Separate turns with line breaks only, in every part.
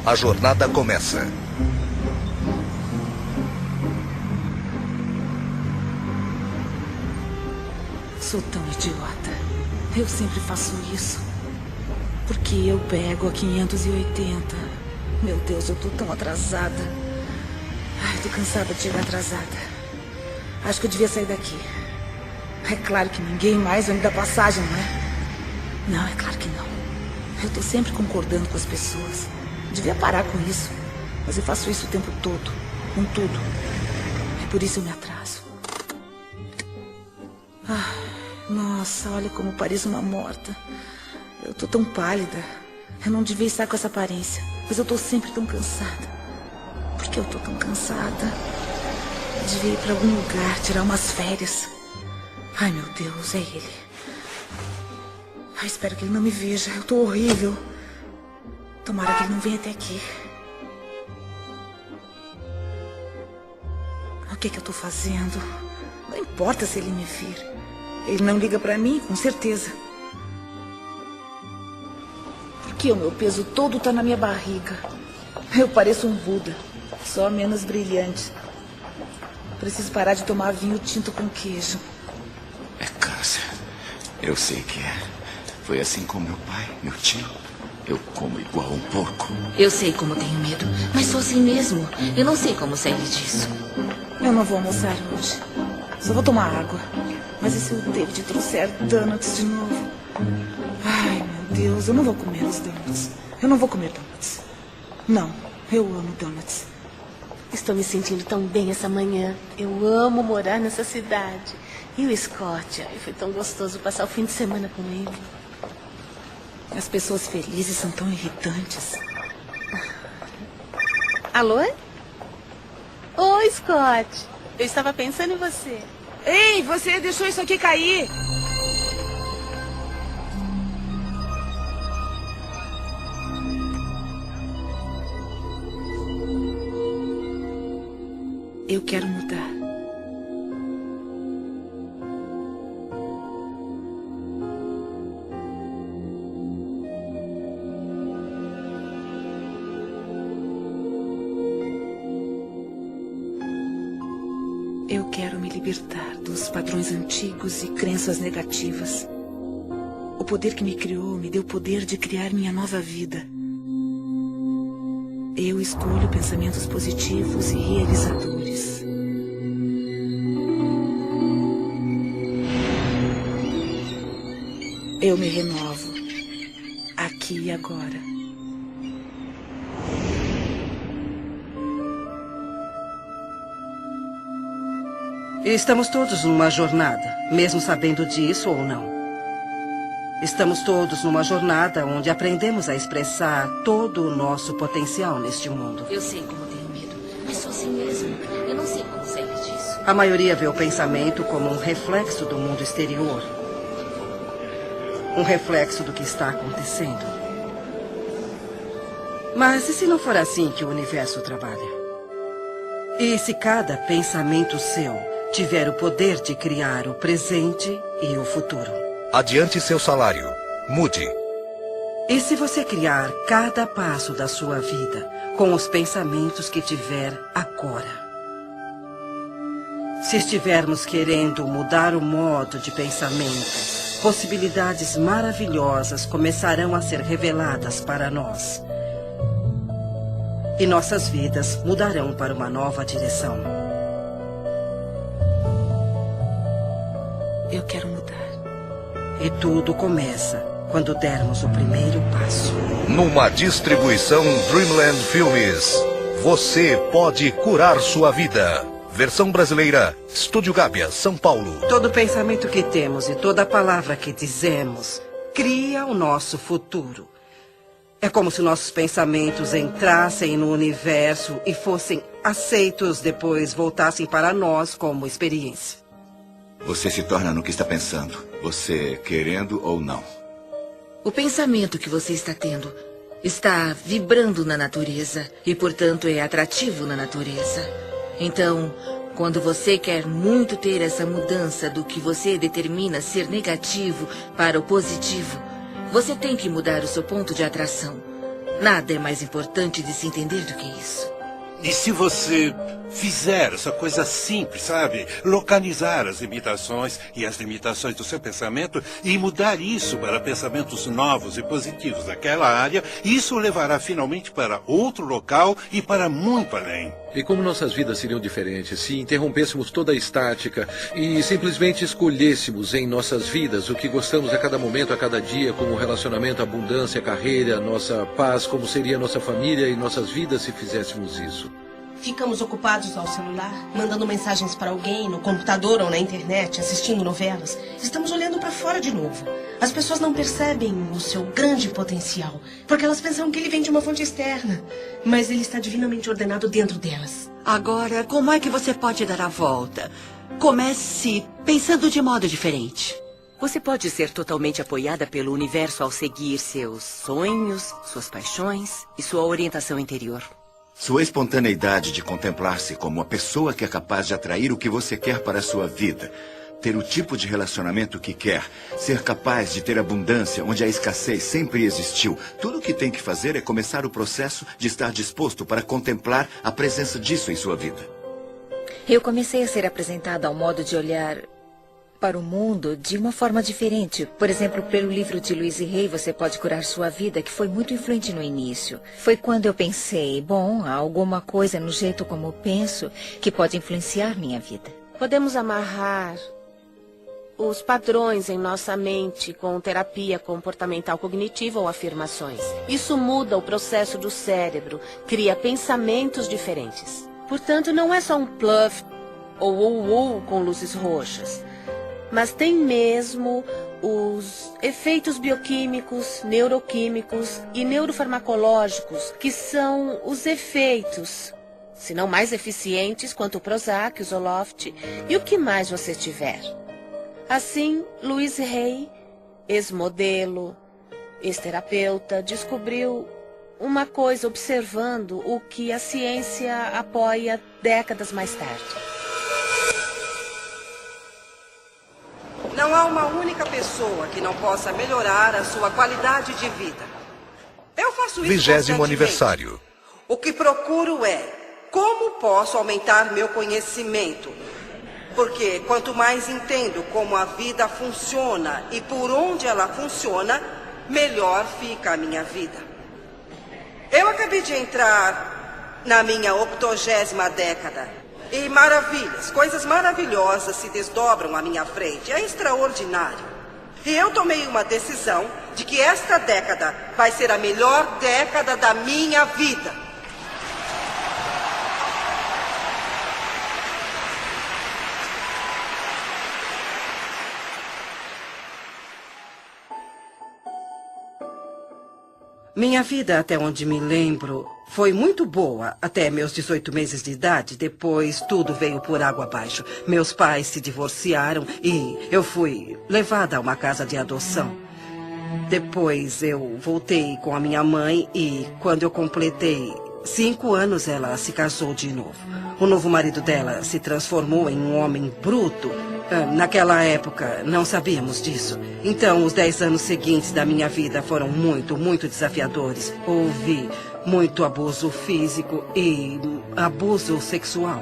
A jornada começa.
Sou tão idiota. Eu sempre faço isso. Porque eu pego a 580. Meu Deus, eu tô tão atrasada. Ai, tô cansada de chegar atrasada. Acho que eu devia sair daqui. É claro que ninguém mais vai me dar passagem, não é? Não, é claro que não. Eu tô sempre concordando com as pessoas. Devia parar com isso. Mas eu faço isso o tempo todo. Com tudo. É por isso eu me atraso. Ah, nossa, olha como pareço uma morta. Eu tô tão pálida. Eu não devia estar com essa aparência. Mas eu tô sempre tão cansada. Por que eu tô tão cansada? Eu devia ir pra algum lugar, tirar umas férias. Ai, meu Deus, é ele. Ai, espero que ele não me veja. Eu tô horrível. Tomara que ele não venha até aqui. O que eu tô fazendo? Não importa se ele me vir. Ele não liga pra mim, com certeza. Porque o meu peso todo tá na minha barriga. Eu pareço um Buda, só menos brilhante. Preciso parar de tomar vinho tinto com queijo.
É câncer. Eu sei que é. Foi assim com meu pai, meu tio. Eu como igual um porco.
Eu sei como tenho medo, mas sou assim mesmo. Eu não sei como sair disso.
Eu não vou almoçar hoje. Só vou tomar água. Mas e se o David trouxer donuts de novo? Ai, meu Deus, eu não vou comer os donuts. Eu não vou comer donuts. Não, eu amo donuts.
Estou me sentindo tão bem essa manhã. Eu amo morar nessa cidade. E o Scott? Ai, foi tão gostoso passar o fim de semana com ele.
As pessoas felizes são tão irritantes.
Alô? Oi, Scott. Eu estava pensando em você.
Ei, você deixou isso aqui cair. Eu quero mudar. Eu quero me libertar dos padrões antigos e crenças negativas. O poder que me criou me deu o poder de criar minha nova vida. Eu escolho pensamentos positivos e realizadores. Eu me renovo, aqui e agora.
Estamos todos numa jornada, mesmo sabendo disso ou não. Estamos todos numa jornada onde aprendemos a expressar todo o nosso potencial neste mundo.
Eu sei como tenho medo, mas sou assim mesmo. Eu não sei como sair disso.
A maioria vê o pensamento como um reflexo do mundo exterior. Um reflexo do que está acontecendo. Mas e se não for assim que o universo trabalha? E se cada pensamento seu tiver o poder de criar o presente e o futuro?
Adiante seu salário. Mude.
E se você criar cada passo da sua vida com os pensamentos que tiver agora? Se estivermos querendo mudar o modo de pensamento, possibilidades maravilhosas começarão a ser reveladas para nós. E nossas vidas mudarão para uma nova direção.
Eu quero mudar.
E tudo começa quando dermos o primeiro passo.
Numa distribuição Dreamland Filmes. Você pode curar sua vida. Versão brasileira, Estúdio Gábia, São Paulo.
Todo pensamento que temos e toda palavra que dizemos cria o nosso futuro. É como se nossos pensamentos entrassem no universo e fossem aceitos, depois voltassem para nós como experiência.
Você se torna no que está pensando, você querendo ou não.
O pensamento que você está tendo está vibrando na natureza e, portanto, é atrativo na natureza. Então, quando você quer muito ter essa mudança do que você determina ser negativo para o positivo, você tem que mudar o seu ponto de atração. Nada é mais importante de se entender do que isso.
E se você fizer essa coisa simples, sabe? Localizar as limitações e as limitações do seu pensamento e mudar isso para pensamentos novos e positivos daquela área, isso o levará finalmente para outro local e para muito além.
E como nossas vidas seriam diferentes se interrompêssemos toda a estática e simplesmente escolhêssemos em nossas vidas o que gostamos a cada momento, a cada dia, como relacionamento, abundância, carreira, nossa paz, como seria nossa família e nossas vidas se fizéssemos isso?
Ficamos ocupados ao celular, mandando mensagens para alguém, no computador ou na internet, assistindo novelas. Estamos olhando para fora de novo. As pessoas não percebem o seu grande potencial, porque elas pensam que ele vem de uma fonte externa. Mas ele está divinamente ordenado dentro delas.
Agora, como é que você pode dar a volta? Comece pensando de modo diferente.
Você pode ser totalmente apoiada pelo universo ao seguir seus sonhos, suas paixões e sua orientação interior.
Sua espontaneidade de contemplar-se como uma pessoa que é capaz de atrair o que você quer para a sua vida, ter o tipo de relacionamento que quer, ser capaz de ter abundância onde a escassez sempre existiu. Tudo o que tem que fazer é começar o processo de estar disposto para contemplar a presença disso em sua vida.
Eu comecei a ser apresentada ao modo de olhar para o mundo de uma forma diferente. Por exemplo, pelo livro de Louise Hay, Você Pode Curar Sua Vida, que foi muito influente no início. Foi quando eu pensei, bom, há alguma coisa no jeito como eu penso que pode influenciar minha vida.
Podemos amarrar os padrões em nossa mente com terapia comportamental cognitiva ou afirmações. Isso muda o processo do cérebro, cria pensamentos diferentes. Portanto, não é só um bluff ou com luzes roxas. Mas tem mesmo os efeitos bioquímicos, neuroquímicos e neurofarmacológicos, que são os efeitos, se não mais eficientes, quanto o Prozac, o Zoloft e o que mais você tiver. Assim, Louise Hay, ex-modelo, ex-terapeuta, descobriu uma coisa observando o que a ciência apoia décadas mais tarde.
Não há uma única pessoa que não possa melhorar a sua qualidade de vida. Eu faço isso
20º
constantemente.
aniversário.
O que procuro é como posso aumentar meu conhecimento. Porque quanto mais entendo como a vida funciona e por onde ela funciona, melhor fica a minha vida. Eu acabei de entrar na minha 80ª década. E maravilhas, coisas maravilhosas se desdobram à minha frente. É extraordinário. E eu tomei uma decisão de que esta década vai ser a melhor década da minha vida. Minha vida, até onde me lembro, foi muito boa até meus 18 meses de idade. Depois, tudo veio por água abaixo. Meus pais se divorciaram e eu fui levada a uma casa de adoção. Depois, eu voltei com a minha mãe e, quando eu completei 5 anos, ela se casou de novo. O novo marido dela se transformou em um homem bruto. Naquela época, não sabíamos disso. Então, os 10 anos seguintes da minha vida foram muito, muito desafiadores. Houve muito abuso físico e abuso sexual.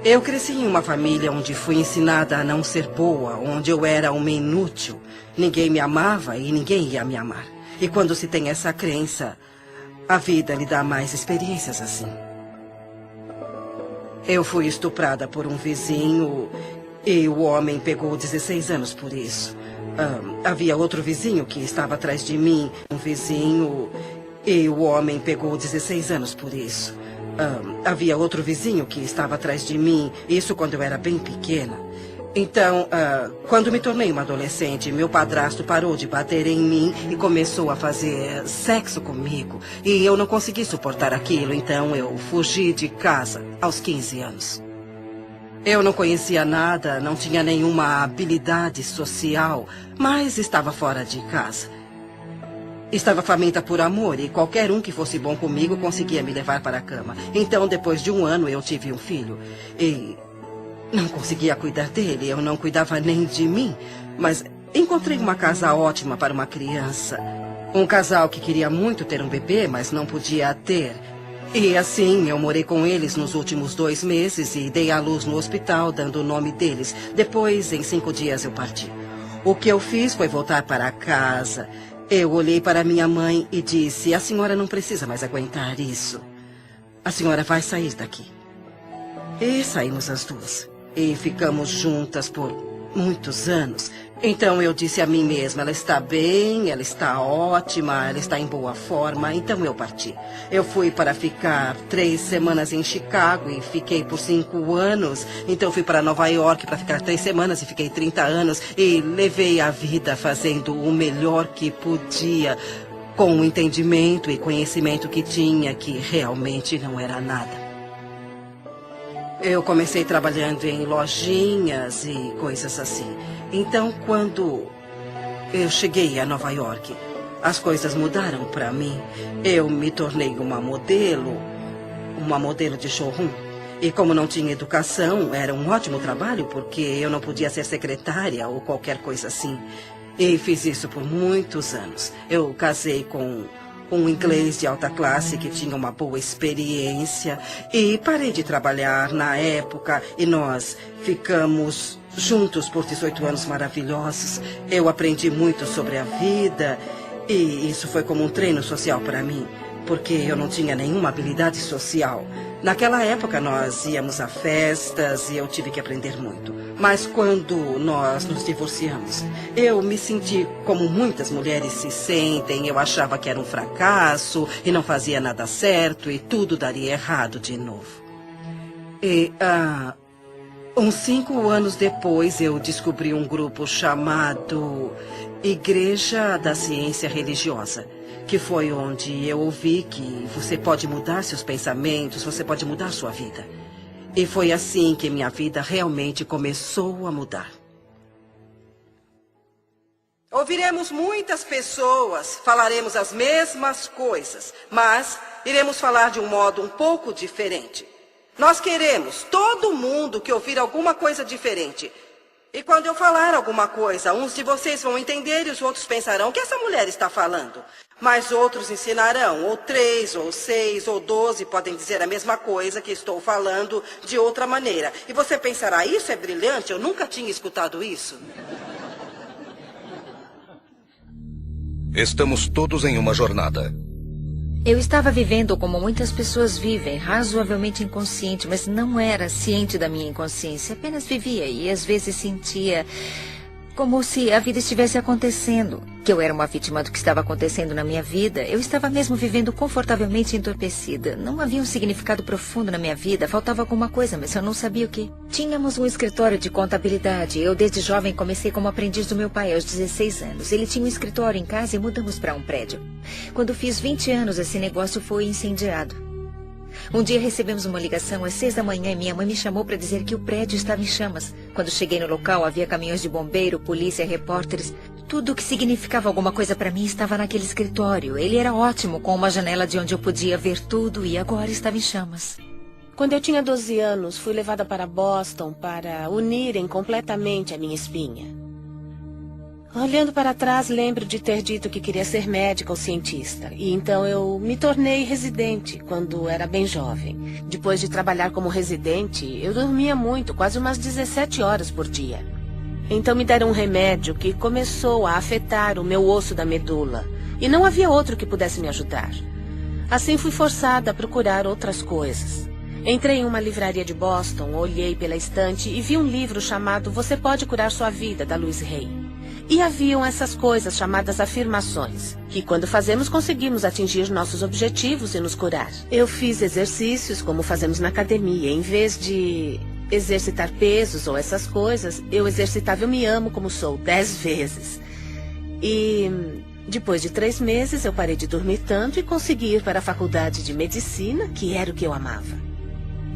Eu cresci em uma família onde fui ensinada a não ser boa, onde eu era uma inútil. Ninguém me amava e ninguém ia me amar. E quando se tem essa crença, a vida lhe dá mais experiências assim. Eu fui estuprada por um vizinho e o homem pegou 16 anos por isso. Havia outro vizinho que estava atrás de mim, um vizinho, e o homem pegou 16 anos por isso. Havia outro vizinho que estava atrás de mim, isso quando eu era bem pequena. Então, quando me tornei uma adolescente, meu padrasto parou de bater em mim e começou a fazer sexo comigo. E eu não consegui suportar aquilo, então eu fugi de casa aos 15 anos. Eu não conhecia nada, não tinha nenhuma habilidade social, mas estava fora de casa. Estava faminta por amor e qualquer um que fosse bom comigo conseguia me levar para a cama. Então, depois de 1 ano, eu tive um filho e não conseguia cuidar dele, eu não cuidava nem de mim. Mas encontrei uma casa ótima para uma criança Um casal que queria muito ter um bebê, mas não podia ter. E assim, eu morei com eles nos últimos 2 meses e dei à luz no hospital, dando o nome deles. Depois, em 5 dias, eu parti. O que eu fiz foi voltar para casa. Eu olhei para minha mãe e disse: a senhora não precisa mais aguentar isso. A senhora vai sair daqui. E saímos as duas. E ficamos juntas por muitos anos. Então eu disse a mim mesma: ela está bem, ela está ótima, ela está em boa forma. Então eu parti. Eu fui para ficar 3 semanas em Chicago e fiquei por 5 anos. Então fui para Nova York para ficar 3 semanas e fiquei 30 anos. E levei a vida fazendo o melhor que podia, com o entendimento e conhecimento que tinha, que realmente não era nada. Eu comecei trabalhando em lojinhas e coisas assim. Então, quando eu cheguei a Nova York, as coisas mudaram para mim. Eu me tornei uma modelo de showroom. E como não tinha educação, era um ótimo trabalho, porque eu não podia ser secretária ou qualquer coisa assim. E fiz isso por muitos anos. Eu casei com um inglês de alta classe que tinha uma boa experiência. E parei de trabalhar na época e nós ficamos juntos por 18 anos maravilhosos. Eu aprendi muito sobre a vida e isso foi como um treino social para mim, porque eu não tinha nenhuma habilidade social. Naquela época nós íamos a festas e eu tive que aprender muito. Mas quando nós nos divorciamos, eu me senti como muitas mulheres se sentem. Eu achava que era um fracasso e não fazia nada certo e tudo daria errado de novo. E uns 5 anos depois eu descobri um grupo chamado Igreja da Ciência Religiosa, que foi onde eu ouvi que você pode mudar seus pensamentos, você pode mudar sua vida. E foi assim que minha vida realmente começou a mudar. Ouviremos muitas pessoas, falaremos as mesmas coisas, mas iremos falar de um modo um pouco diferente. Nós queremos, todo mundo, que ouvir alguma coisa diferente. E quando eu falar alguma coisa, uns de vocês vão entender e os outros pensarão: o que essa mulher está falando? Mas outros ensinarão, ou 3, ou 6, ou 12 podem dizer a mesma coisa que estou falando de outra maneira. E você pensará: isso é brilhante, eu nunca tinha escutado isso.
Estamos todos em uma jornada.
Eu estava vivendo como muitas pessoas vivem, razoavelmente inconsciente, mas não era ciente da minha inconsciência. Apenas vivia e às vezes sentia como se a vida estivesse acontecendo, que eu era uma vítima do que estava acontecendo na minha vida. Eu estava mesmo vivendo confortavelmente entorpecida. Não havia um significado profundo na minha vida, faltava alguma coisa, mas eu não sabia o que. Tínhamos um escritório de contabilidade. Eu, desde jovem, comecei como aprendiz do meu pai aos 16 anos. Ele tinha um escritório em casa e mudamos para um prédio. Quando fiz 20 anos, esse negócio foi incendiado. Um dia recebemos uma ligação às 6 da manhã e minha mãe me chamou para dizer que o prédio estava em chamas. Quando cheguei no local, havia caminhões de bombeiro, polícia, repórteres. Tudo o que significava alguma coisa para mim estava naquele escritório. Ele era ótimo, com uma janela de onde eu podia ver tudo, e agora estava em chamas.
Quando eu tinha 12 anos, fui levada para Boston para unirem completamente a minha espinha. Olhando para trás, lembro de ter dito que queria ser médica ou cientista. E então eu me tornei residente quando era bem jovem. Depois de trabalhar como residente, eu dormia muito, quase umas 17 horas por dia. Então me deram um remédio que começou a afetar o meu osso da medula. E não havia outro que pudesse me ajudar. Assim fui forçada a procurar outras coisas. Entrei em uma livraria de Boston, olhei pela estante e vi um livro chamado Você Pode Curar Sua Vida, da Louise Hay. E haviam essas coisas chamadas afirmações, que quando fazemos conseguimos atingir nossos objetivos e nos curar. Eu fiz exercícios como fazemos na academia. Em vez de exercitar pesos ou essas coisas, eu exercitava Eu Me Amo Como Sou 10 vezes. E depois de 3 meses eu parei de dormir tanto e consegui ir para a faculdade de medicina, que era o que eu amava.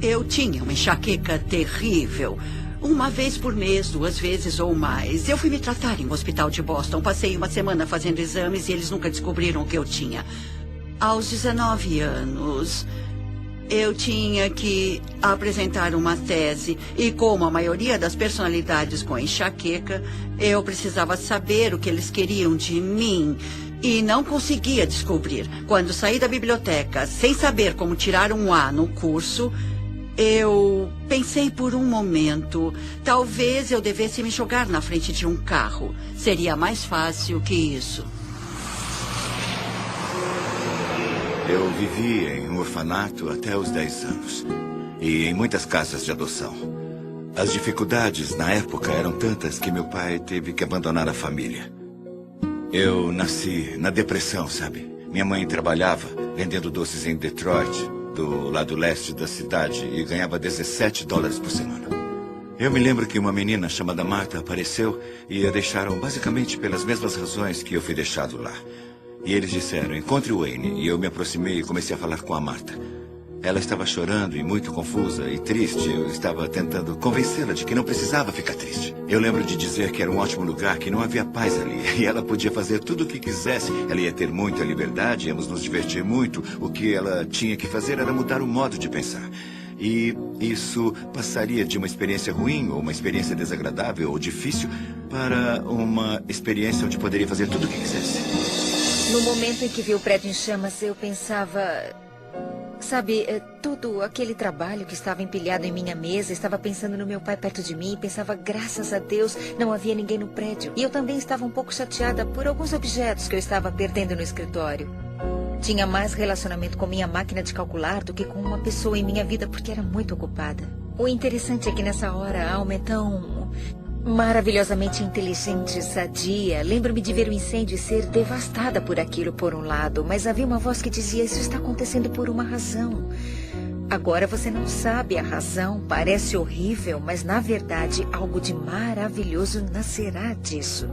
Eu tinha uma enxaqueca terrível. 1 vez por mês, 2 vezes ou mais. Eu fui me tratar em um hospital de Boston. Passei 1 semana fazendo exames e eles nunca descobriram o que eu tinha. Aos 19 anos, eu tinha que apresentar uma tese. E como a maioria das personalidades com enxaqueca, eu precisava saber o que eles queriam de mim. e não conseguia descobrir. Quando saí da biblioteca sem saber como tirar um A no curso, eu pensei por um momento, talvez eu devesse me jogar na frente de um carro. Seria mais fácil que isso.
Eu vivi em um orfanato até os 10 anos. E em muitas casas de adoção. As dificuldades na época eram tantas que meu pai teve que abandonar a família. Eu nasci na depressão, sabe? Minha mãe trabalhava vendendo doces em Detroit, do lado leste da cidade, e ganhava $17 por semana. Eu me lembro que uma menina chamada Marta apareceu e a deixaram basicamente pelas mesmas razões que eu fui deixado lá. E eles disseram, encontre o Wayne. E eu me aproximei e comecei a falar com a Marta. Ela estava chorando e muito confusa e triste. Eu estava tentando convencê-la de que não precisava ficar triste. Eu lembro de dizer que era um ótimo lugar, que não havia paz ali. E ela podia fazer tudo o que quisesse. Ela ia ter muita liberdade, íamos nos divertir muito. O que ela tinha que fazer era mudar o modo de pensar. E isso passaria de uma experiência ruim, ou uma experiência desagradável ou difícil, para uma experiência onde poderia fazer tudo o que quisesse.
No momento em que vi o prédio em chamas, eu pensava... Sabe, todo aquele trabalho que estava empilhado em minha mesa, estava pensando no meu pai perto de mim, pensava, graças a Deus, não havia ninguém no prédio. E eu também estava um pouco chateada por alguns objetos que eu estava perdendo no escritório. Tinha mais relacionamento com minha máquina de calcular do que com uma pessoa em minha vida, porque era muito ocupada. O interessante é que nessa hora a alma é tão... maravilhosamente inteligente e sadia. Lembro-me de ver o incêndio e ser devastada por aquilo por um lado, mas havia uma voz que dizia, isso está acontecendo por uma razão. Agora você não sabe a razão, parece horrível, mas na verdade algo de maravilhoso nascerá disso.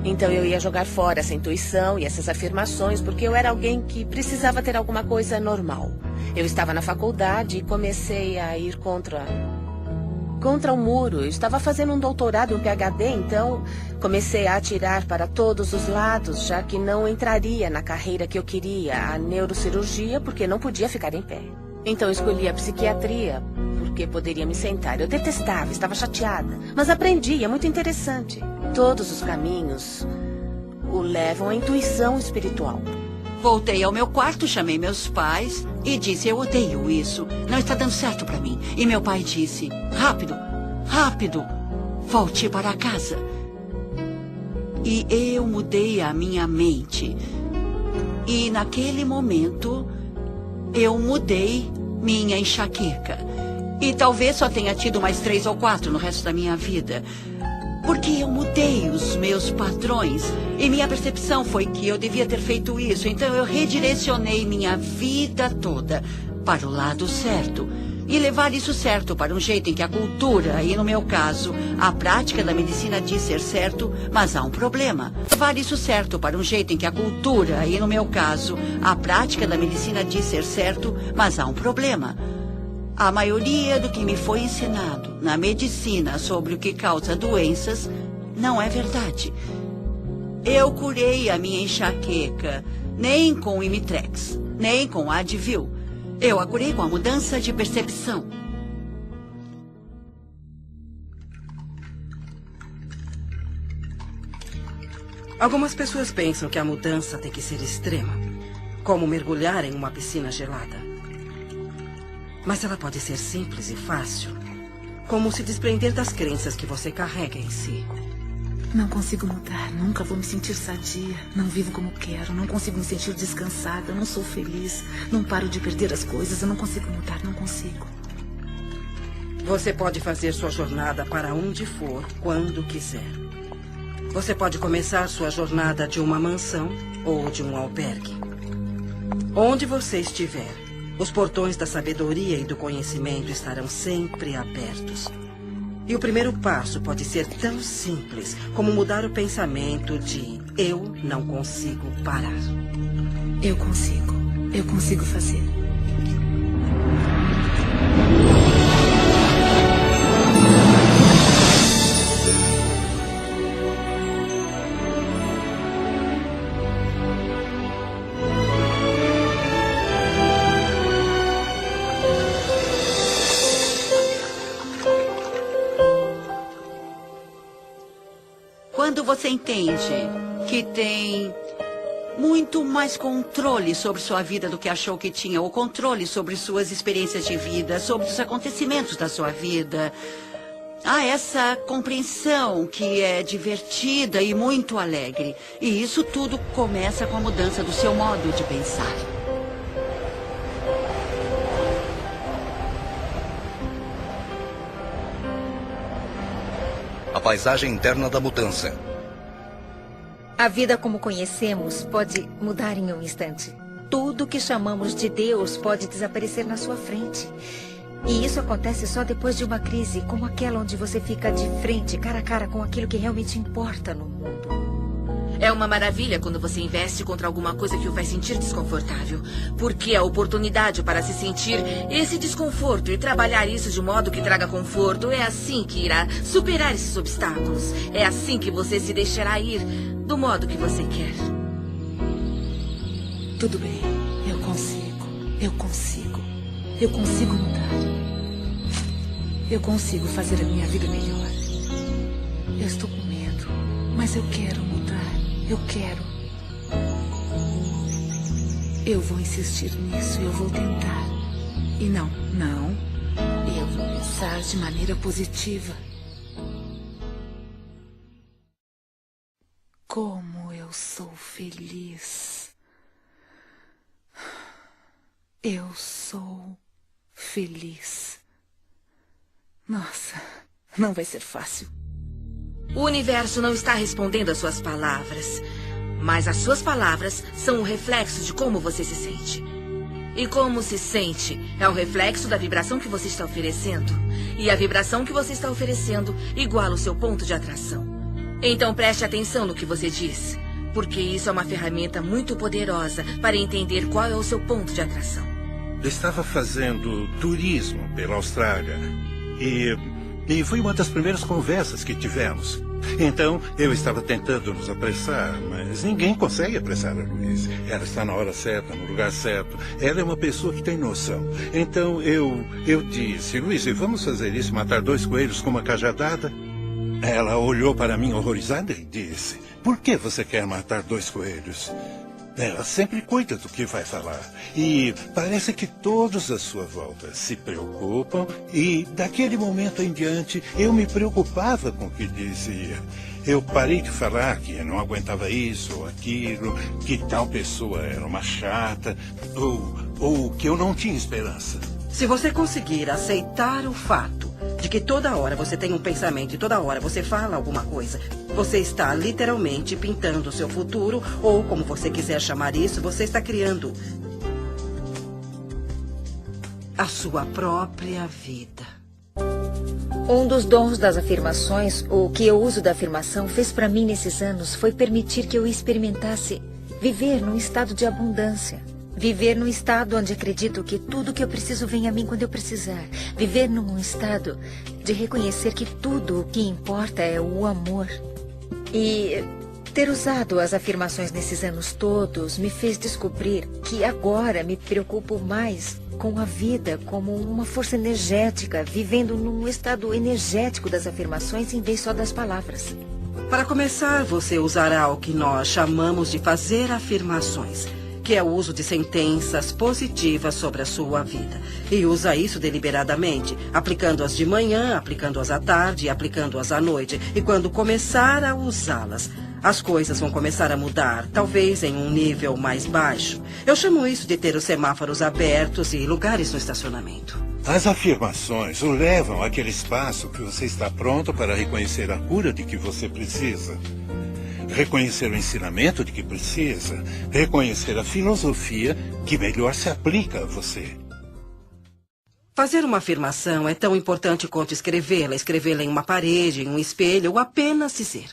Então eu ia jogar fora essa intuição e essas afirmações, porque eu era alguém que precisava ter alguma coisa normal. Eu estava na faculdade e comecei a ir contra o muro. Eu estava fazendo um doutorado, um PhD, então comecei a atirar para todos os lados, já que não entraria na carreira que eu queria, a neurocirurgia, porque não podia ficar em pé. Então escolhi a psiquiatria, porque poderia me sentar. Eu detestava, estava chateada, mas aprendi, é muito interessante. Todos os caminhos o levam à intuição espiritual.
Voltei ao meu quarto, chamei meus pais e disse, eu odeio isso, não está dando certo para mim. E meu pai disse, rápido, rápido, volte para casa. E eu mudei a minha mente. E naquele momento, eu mudei minha enxaqueca. E talvez só tenha tido mais 3 ou 4 no resto da minha vida. Porque eu mudei os meus padrões e minha percepção foi que eu devia ter feito isso. Então eu redirecionei minha vida toda para o lado certo. E levar isso certo para um jeito em que a cultura, e no meu caso, a prática da medicina diz ser certo, mas há um problema. Levar isso certo para um jeito em que a cultura, e no meu caso, a prática da medicina diz ser certo, mas há um problema. A maioria do que me foi ensinado na medicina sobre o que causa doenças não é verdade. Eu curei a minha enxaqueca nem com Imitrex, nem com Advil. Eu a curei com a mudança de percepção.
Algumas pessoas pensam que a mudança tem que ser extrema, como mergulhar em uma piscina gelada. Mas ela pode ser simples e fácil, como se desprender das crenças que você carrega em si.
Não consigo mudar, nunca vou me sentir sadia. Não vivo como quero, não consigo me sentir descansada, não sou feliz. Não paro de perder as coisas, eu não consigo mudar, não consigo.
Você pode fazer sua jornada para onde for, quando quiser. Você pode começar sua jornada de uma mansão ou de um albergue. Onde você estiver, os portões da sabedoria e do conhecimento estarão sempre abertos. E o primeiro passo pode ser tão simples como mudar o pensamento de eu não consigo parar.
Eu consigo fazer.
Quando você entende que tem muito mais controle sobre sua vida do que achou que tinha, ou controle sobre suas experiências de vida, sobre os acontecimentos da sua vida. Há essa compreensão que é divertida e muito alegre. E isso tudo começa com a mudança do seu modo de pensar.
A paisagem interna da mudança.
A vida como conhecemos pode mudar em um instante. Tudo que chamamos de Deus pode desaparecer na sua frente. E isso acontece só depois de uma crise como aquela onde você fica de frente, cara a cara com aquilo que realmente importa no mundo.
É uma maravilha quando você investe contra alguma coisa que o faz sentir desconfortável. Porque a oportunidade para se sentir esse desconforto e trabalhar isso de modo que traga conforto é assim que irá superar esses obstáculos. É assim que você se deixará ir do modo que você quer.
Tudo bem, eu consigo. Eu consigo mudar. Eu consigo fazer a minha vida melhor. Eu estou com medo, mas eu quero mudar. Eu quero. Eu vou insistir nisso, eu vou tentar. E não. Eu vou pensar de maneira positiva. Como eu sou feliz. Eu sou feliz. Nossa, não vai ser fácil.
O universo não está respondendo às suas palavras, mas as suas palavras são o reflexo de como você se sente. E como se sente é o reflexo da vibração que você está oferecendo. E a vibração que você está oferecendo iguala o seu ponto de atração. Então preste atenção no que você diz, porque isso é uma ferramenta muito poderosa para entender qual é o seu ponto de atração.
Eu estava fazendo turismo pela Austrália e foi uma das primeiras conversas que tivemos. Então, eu estava tentando nos apressar, mas ninguém consegue apressar a Louise. Ela está na hora certa, no lugar certo. Ela é uma pessoa que tem noção. Então, eu disse, Louise, vamos fazer isso, matar 2 coelhos com uma cajadada? Ela olhou para mim horrorizada e disse, por que você quer matar 2 coelhos? Ela sempre cuida do que vai falar. E parece que todos à sua volta se preocupam. E daquele momento em diante, eu me preocupava com o que dizia. Eu parei de falar que não aguentava isso ou aquilo, que tal pessoa era uma chata, ou que eu não tinha esperança.
Se você conseguir aceitar o fato de que toda hora você tem um pensamento e toda hora você fala alguma coisa, você está literalmente pintando o seu futuro, ou como você quiser chamar isso, você está criando a sua própria vida.
Um dos dons das afirmações, o que eu uso da afirmação, fez para mim nesses anos foi permitir que eu experimentasse viver num estado de abundância. Viver num estado onde acredito que tudo que eu preciso vem a mim quando eu precisar. Viver num estado de reconhecer que tudo o que importa é o amor. E ter usado as afirmações nesses anos todos me fez descobrir que agora me preocupo mais com a vida como uma força energética, vivendo num estado energético das afirmações em vez só das palavras.
Para começar, você usará o que nós chamamos de fazer afirmações, que é o uso de sentenças positivas sobre a sua vida. E usa isso deliberadamente, aplicando-as de manhã, aplicando-as à tarde e aplicando-as à noite. E quando começar a usá-las, as coisas vão começar a mudar, talvez em um nível mais baixo. Eu chamo isso de ter os semáforos abertos e lugares no estacionamento.
As afirmações o levam àquele espaço que você está pronto para reconhecer a cura de que você precisa. Reconhecer o ensinamento de que precisa, reconhecer a filosofia que melhor se aplica a você.
Fazer uma afirmação é tão importante quanto escrevê-la em uma parede, em um espelho, ou apenas dizer.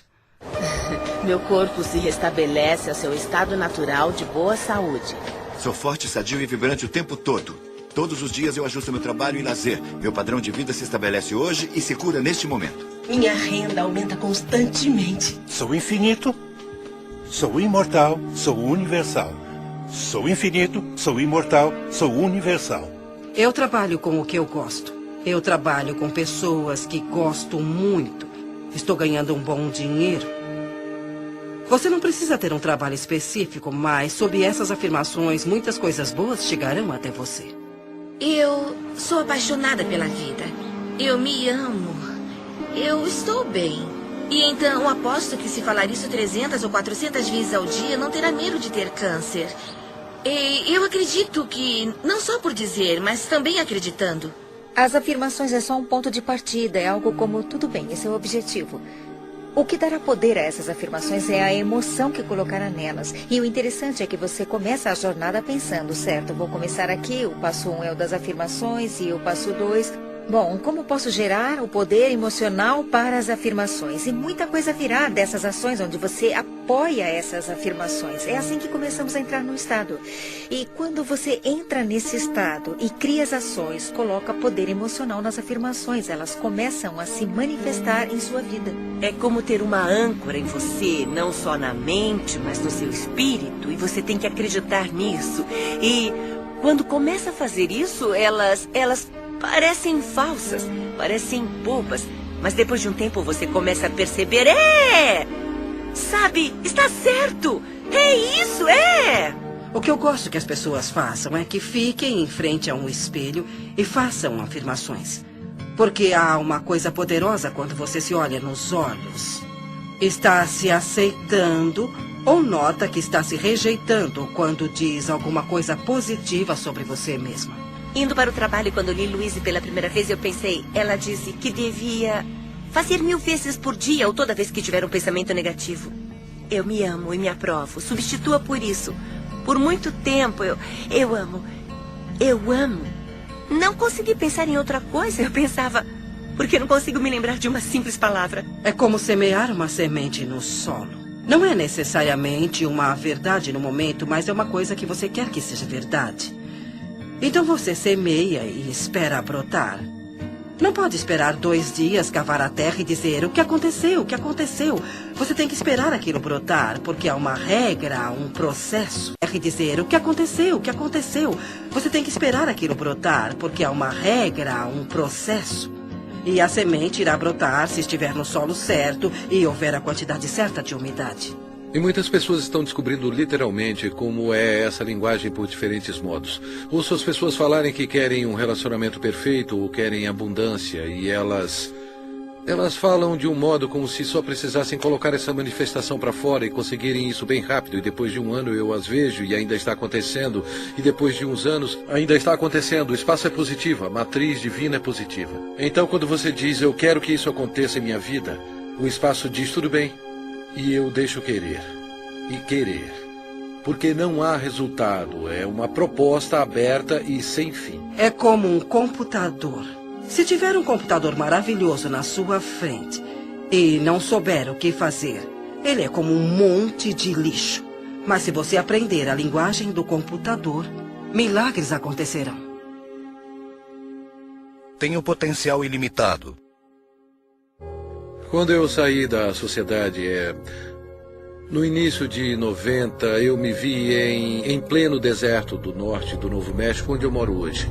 Meu corpo se restabelece ao seu estado natural de boa saúde.
Sou forte, sadio e vibrante o tempo todo. Todos os dias eu ajusto meu trabalho e lazer. Meu padrão de vida se estabelece hoje e se cura neste momento.
Minha renda aumenta constantemente.
Sou infinito, sou imortal, sou universal. Sou infinito, sou imortal, sou universal.
Eu trabalho com o que eu gosto. Eu trabalho com pessoas que gosto muito. Estou ganhando um bom dinheiro. Você não precisa ter um trabalho específico, mas sob essas afirmações, muitas coisas boas chegarão até você.
Eu sou apaixonada pela vida. Eu me amo. Eu estou bem. E então aposto que se falar isso 300 ou 400 vezes ao dia, não terá medo de ter câncer. E eu acredito que, não só por dizer, mas também acreditando.
As afirmações é só um ponto de partida, é algo como, tudo bem, esse é o objetivo. O que dará poder a essas afirmações é a emoção que colocará nelas. E o interessante é que você começa a jornada pensando, certo, vou começar aqui, o passo 1 é o das afirmações e o passo 2... Bom, como posso gerar o poder emocional para as afirmações? E muita coisa virá dessas ações onde você apoia essas afirmações. É assim que começamos a entrar no estado. E quando você entra nesse estado e cria as ações, coloca poder emocional nas afirmações. Elas começam a se manifestar em sua vida.
É como ter uma âncora em você, não só na mente, mas no seu espírito. E você tem que acreditar nisso. E quando começa a fazer isso, elas parecem falsas, parecem bobas, mas depois de um tempo você começa a perceber, sabe, está certo, é isso,
O que eu gosto que as pessoas façam é que fiquem em frente a um espelho e façam afirmações. Porque há uma coisa poderosa quando você se olha nos olhos. Está se aceitando ou nota que está se rejeitando quando diz alguma coisa positiva sobre você mesma.
Indo para o trabalho, quando li Louise pela primeira vez, eu pensei, ela disse que devia fazer 1000 vezes por dia ou toda vez que tiver um pensamento negativo. Eu me amo e me aprovo. Substitua por isso. Por muito tempo, eu amo. Não consegui pensar em outra coisa. Eu pensava, porque não consigo me lembrar de uma simples palavra.
É como semear uma semente no solo. Não é necessariamente uma verdade no momento, mas é uma coisa que você quer que seja verdade. Então você semeia e espera brotar. Não pode esperar 2 dias, cavar a terra e dizer o que aconteceu, o que aconteceu. Você tem que esperar aquilo brotar, porque há uma regra, há um processo. E dizer o que aconteceu, o que aconteceu. Você tem que esperar aquilo brotar, porque há uma regra, há um processo. E a semente irá brotar se estiver no solo certo e houver a quantidade certa de umidade.
E muitas pessoas estão descobrindo literalmente como é essa linguagem por diferentes modos. Ouço as pessoas falarem que querem um relacionamento perfeito ou querem abundância e elas falam de um modo como se só precisassem colocar essa manifestação para fora e conseguirem isso bem rápido. E depois de um ano eu as vejo e ainda está acontecendo. E depois de uns anos ainda está acontecendo. O espaço é positivo, a matriz divina é positiva. Então quando você diz eu quero que isso aconteça em minha vida, o espaço diz tudo bem. E eu deixo querer. E querer. Porque não há resultado. É uma proposta aberta e sem fim.
É como um computador. Se tiver um computador maravilhoso na sua frente e não souber o que fazer, ele é como um monte de lixo. Mas se você aprender a linguagem do computador, milagres acontecerão.
Tem um potencial ilimitado.
Quando eu saí da sociedade, no início de 90, eu me vi em pleno deserto do norte do Novo México, onde eu moro hoje,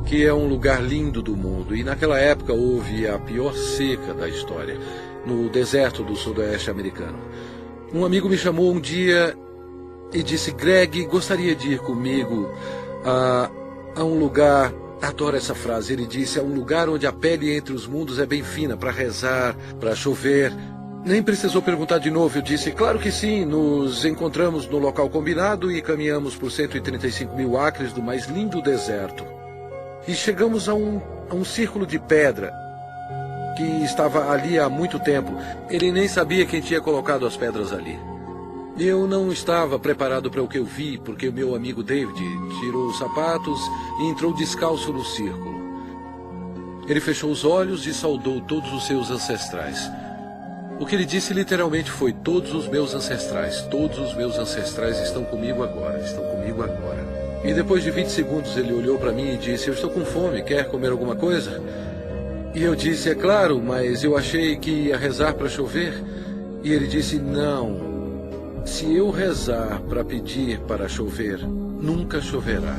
que é um lugar lindo do mundo. E naquela época houve a pior seca da história, no deserto do sudoeste americano. Um amigo me chamou um dia e disse, Greg, gostaria de ir comigo a um lugar... Adoro essa frase. Ele disse, é um lugar onde a pele entre os mundos é bem fina, para rezar, para chover. Nem precisou perguntar de novo. Eu disse, claro que sim. Nos encontramos no local combinado e caminhamos por 135 mil acres do mais lindo deserto. E chegamos a um círculo de pedra que estava ali há muito tempo. Ele nem sabia quem tinha colocado as pedras ali. Eu não estava preparado para o que eu vi, porque o meu amigo David tirou os sapatos e entrou descalço no círculo. Ele fechou os olhos e saudou todos os seus ancestrais. O que ele disse literalmente foi, todos os meus ancestrais estão comigo agora, E depois de 20 segundos ele olhou para mim e disse, eu estou com fome, quer comer alguma coisa? E eu disse, é claro, mas eu achei que ia rezar para chover. E ele disse, não. Se eu rezar para pedir para chover, nunca choverá.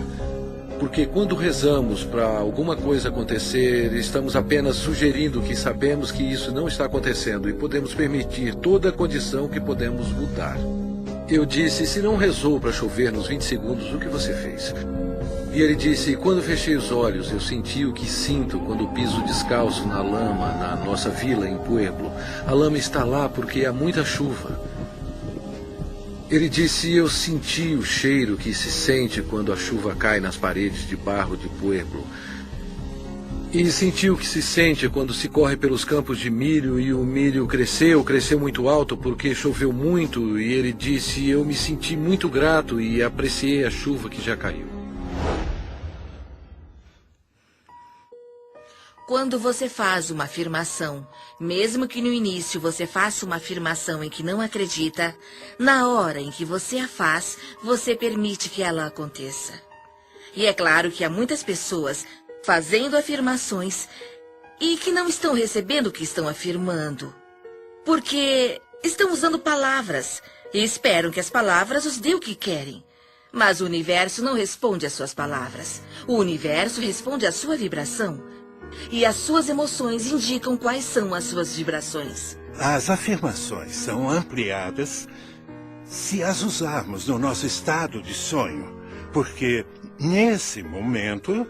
porque quando rezamos para alguma coisa acontecer, estamos apenas sugerindo que sabemos que isso não está acontecendo e podemos permitir toda a condição que podemos mudar. Eu disse, se não rezou para chover nos 20 segundos, o que você fez? E ele disse, quando fechei os olhos, eu senti o que sinto quando piso descalço na lama, na nossa vila em Pueblo. A lama está lá porque há muita chuva. Ele disse, eu senti o cheiro que se sente quando a chuva cai nas paredes de barro de Pueblo. E senti o que se sente quando se corre pelos campos de milho e o milho cresceu muito alto porque choveu muito. E ele disse, eu me senti muito grato e apreciei a chuva que já caiu.
Quando você faz uma afirmação, mesmo que no início você faça uma afirmação em que não acredita, na hora em que você a faz, você permite que ela aconteça. E é claro que há muitas pessoas fazendo afirmações e que não estão recebendo o que estão afirmando, porque estão usando palavras e esperam que as palavras os dêem o que querem. Mas o universo não responde às suas palavras. O universo responde à sua vibração. E as suas emoções indicam quais são as suas vibrações.
As afirmações são ampliadas se as usarmos no nosso estado de sonho, porque nesse momento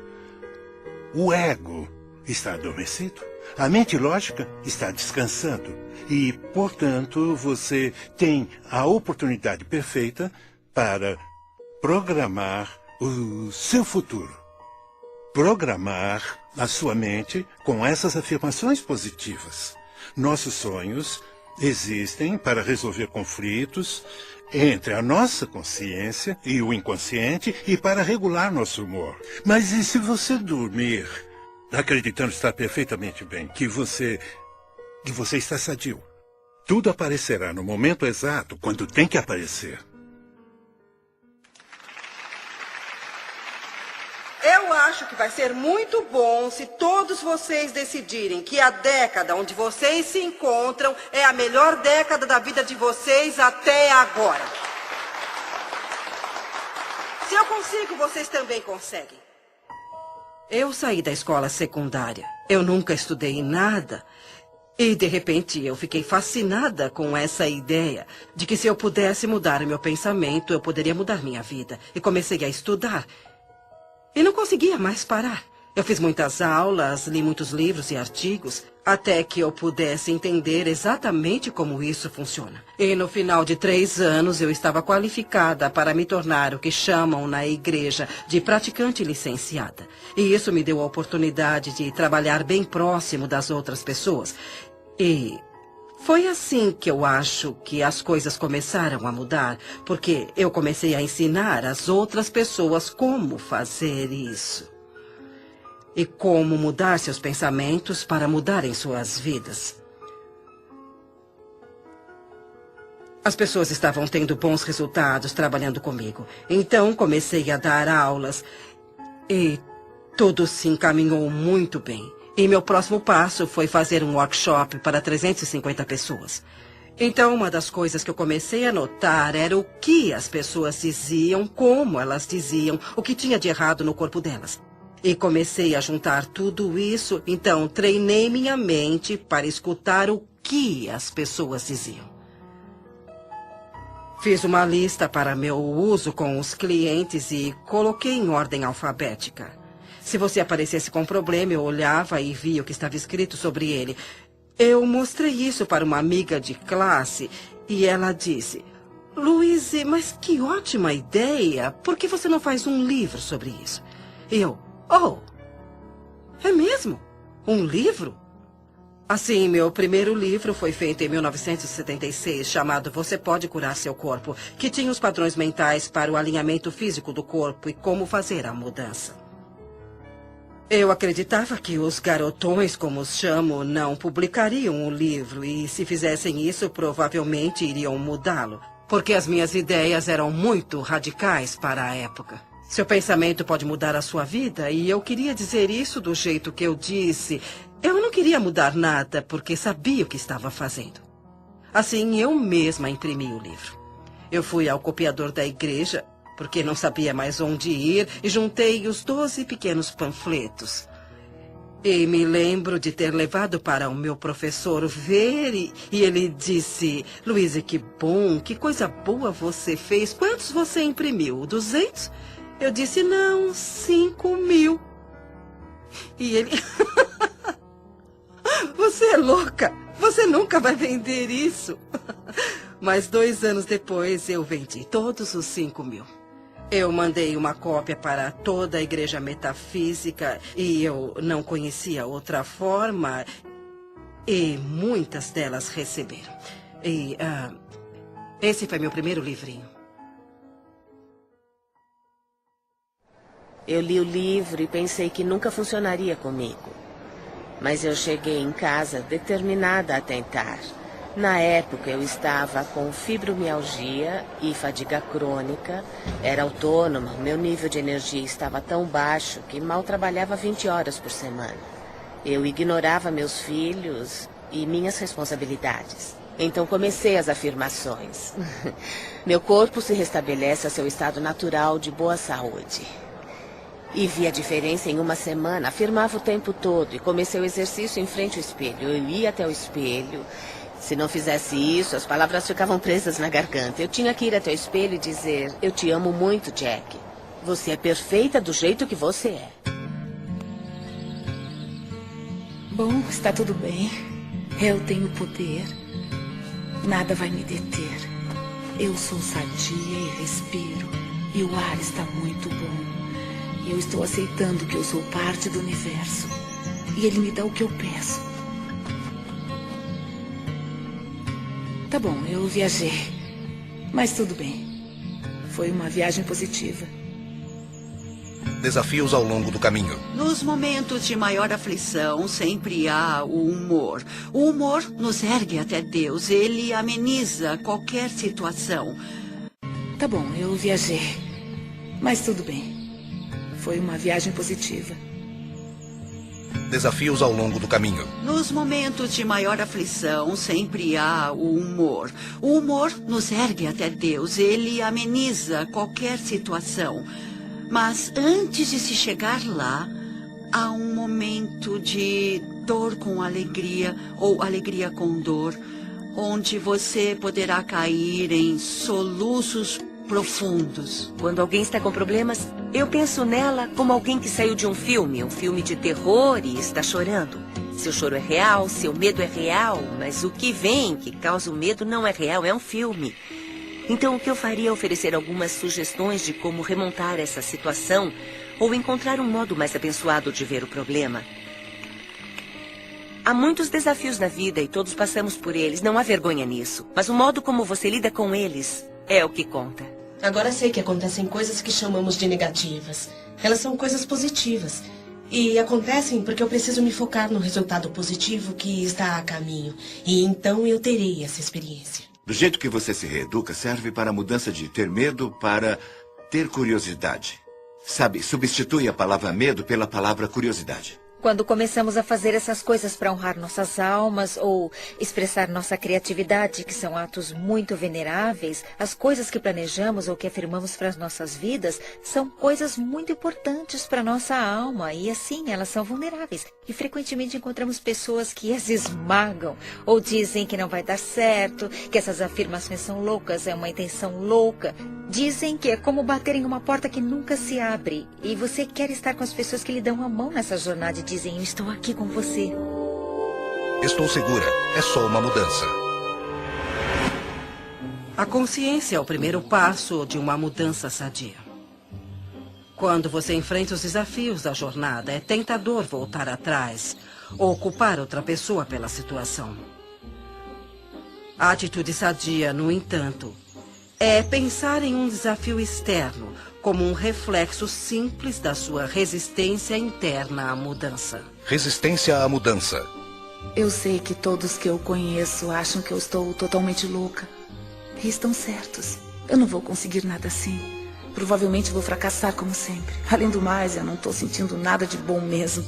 o ego está adormecido, a mente lógica está descansando e, portanto, você tem a oportunidade perfeita para programar o seu futuro. Programar a sua mente com essas afirmações positivas. Nossos sonhos existem para resolver conflitos entre a nossa consciência e o inconsciente e para regular nosso humor. Mas e se você dormir acreditando estar perfeitamente bem, que você está sadio? Tudo aparecerá no momento exato, quando tem que aparecer.
Eu acho que vai ser muito bom se todos vocês decidirem que a década onde vocês se encontram é a melhor década da vida de vocês até agora. Se eu consigo, vocês também conseguem. Eu saí da escola secundária. Eu nunca estudei nada. E, de repente, eu fiquei fascinada com essa ideia de que se eu pudesse mudar o meu pensamento, eu poderia mudar minha vida. E comecei a estudar. E não conseguia mais parar. Eu fiz muitas aulas, li muitos livros e artigos, até que eu pudesse entender exatamente como isso funciona. E no final de 3 anos, eu estava qualificada para me tornar o que chamam na igreja de praticante licenciada. E isso me deu a oportunidade de trabalhar bem próximo das outras pessoas. E foi assim que eu acho que as coisas começaram a mudar, porque eu comecei a ensinar as outras pessoas como fazer isso. E como mudar seus pensamentos para mudarem suas vidas. As pessoas estavam tendo bons resultados trabalhando comigo. Então comecei a dar aulas e tudo se encaminhou muito bem. E meu próximo passo foi fazer um workshop para 350 pessoas. Então, uma das coisas que eu comecei a notar era o que as pessoas diziam, como elas diziam, o que tinha de errado no corpo delas. E comecei a juntar tudo isso, então treinei minha mente para escutar o que as pessoas diziam. Fiz uma lista para meu uso com os clientes e coloquei em ordem alfabética. Se você aparecesse com um problema, eu olhava e via o que estava escrito sobre ele. Eu mostrei isso para uma amiga de classe e ela disse, Louise, mas que ótima ideia. Por que você não faz um livro sobre isso? E eu, é mesmo? Um livro? Assim, meu primeiro livro foi feito em 1976, chamado Você Pode Curar Seu Corpo, que tinha os padrões mentais para o alinhamento físico do corpo e como fazer a mudança. Eu acreditava que os garotões, como os chamo, não publicariam o livro e, se fizessem isso, provavelmente iriam mudá-lo, porque as minhas ideias eram muito radicais para a época. Seu pensamento pode mudar a sua vida e eu queria dizer isso do jeito que eu disse. Eu não queria mudar nada porque sabia o que estava fazendo. Assim, eu mesma imprimi o livro. Eu fui ao copiador da igreja, porque não sabia mais onde ir, e juntei os 12 pequenos panfletos. E me lembro de ter levado para o meu professor ver, e ele disse: Luísa, que bom, que coisa boa você fez. Quantos você imprimiu? 200? Eu disse: não, 5.000. E ele: você é louca, você nunca vai vender isso. Mas 2 anos depois eu vendi todos os 5.000. Eu mandei uma cópia para toda a igreja metafísica e eu não conhecia outra forma, e muitas delas receberam. E esse foi meu primeiro livrinho.
Eu li o livro e pensei que nunca funcionaria comigo. Mas eu cheguei em casa determinada a tentar. Na época eu estava com fibromialgia e fadiga crônica, era autônoma, meu nível de energia estava tão baixo que mal trabalhava 20 horas por semana. Eu ignorava meus filhos e minhas responsabilidades. Então comecei as afirmações. Meu corpo se restabelece a seu estado natural de boa saúde. E vi a diferença em uma semana, afirmava o tempo todo e comecei o exercício em frente ao espelho. Eu ia até o espelho. Se não fizesse isso, as palavras ficavam presas na garganta. Eu tinha que ir até o espelho e dizer: eu te amo muito, Jack. Você é perfeita do jeito que você é.
Bom, está tudo bem. Eu tenho poder. Nada vai me deter. Eu sou sadia e respiro. E o ar está muito bom. E eu estou aceitando que eu sou parte do universo. E ele me dá o que eu peço. Tá bom, eu viajei. Mas tudo bem. Foi uma viagem positiva.
Desafios ao longo do caminho.
Nos momentos de maior aflição, sempre há o humor. O humor nos ergue até Deus. Ele ameniza qualquer situação.
Tá bom, eu viajei. Mas tudo bem. Foi uma viagem positiva.
Desafios ao longo do caminho.
Nos momentos de maior aflição, sempre há o humor. O humor nos ergue até Deus. Ele ameniza qualquer situação. Mas antes de se chegar lá, há um momento de dor com alegria ou alegria com dor, onde você poderá cair em soluços profundos.
Quando alguém está com problemas, eu penso nela como alguém que saiu de um filme de terror e está chorando. Seu choro é real, seu medo é real, mas o que vem, que causa o medo, não é real, é um filme. Então o que eu faria é oferecer algumas sugestões de como remontar essa situação ou encontrar um modo mais abençoado de ver o problema. Há muitos desafios na vida e todos passamos por eles, não há vergonha nisso. Mas o modo como você lida com eles é o que conta.
Agora sei que acontecem coisas que chamamos de negativas. Elas são coisas positivas. E acontecem porque eu preciso me focar no resultado positivo que está a caminho. E então eu terei essa experiência.
Do jeito que você se reeduca, serve para a mudança de ter medo para ter curiosidade. Sabe, substitui a palavra medo pela palavra curiosidade.
Quando começamos a fazer essas coisas para honrar nossas almas ou expressar nossa criatividade, que são atos muito veneráveis, as coisas que planejamos ou que afirmamos para as nossas vidas são coisas muito importantes para nossa alma e assim elas são vulneráveis. E frequentemente encontramos pessoas que as esmagam ou dizem que não vai dar certo, que essas afirmações são loucas, é uma intenção louca. Dizem que é como bater em uma porta que nunca se abre e você quer estar com as pessoas que lhe dão a mão nessa jornada e dizem: eu estou aqui com você.
Estou segura, é só uma mudança.
A consciência é o primeiro passo de uma mudança sadia. Quando você enfrenta os desafios da jornada, é tentador voltar atrás ou culpar outra pessoa pela situação. A atitude sadia, no entanto, é pensar em um desafio externo como um reflexo simples da sua resistência interna à mudança.
Resistência à mudança.
Eu sei que todos que eu conheço acham que eu estou totalmente louca. E estão certos. Eu não vou conseguir nada assim. Provavelmente vou fracassar como sempre. Além do mais, eu não estou sentindo nada de bom mesmo.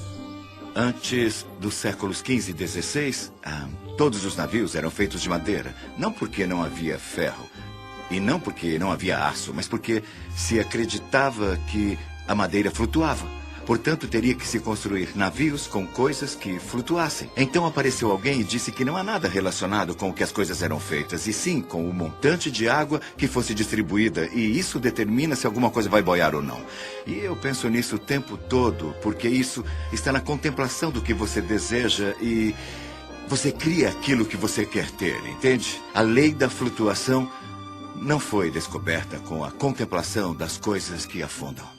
Antes dos séculos XV e XVI, todos os navios eram feitos de madeira. Não porque não havia ferro, E não porque não havia aço, mas porque se acreditava que a madeira flutuava. Portanto, teria que se construir navios com coisas que flutuassem. Então apareceu alguém e disse que não há nada relacionado com o que as coisas eram feitas, e sim com o montante de água que fosse distribuída, e isso determina se alguma coisa vai boiar ou não. E eu penso nisso o tempo todo, porque isso está na contemplação do que você deseja e você cria aquilo que você quer ter, entende? A lei da flutuação não foi descoberta com a contemplação das coisas que afundam.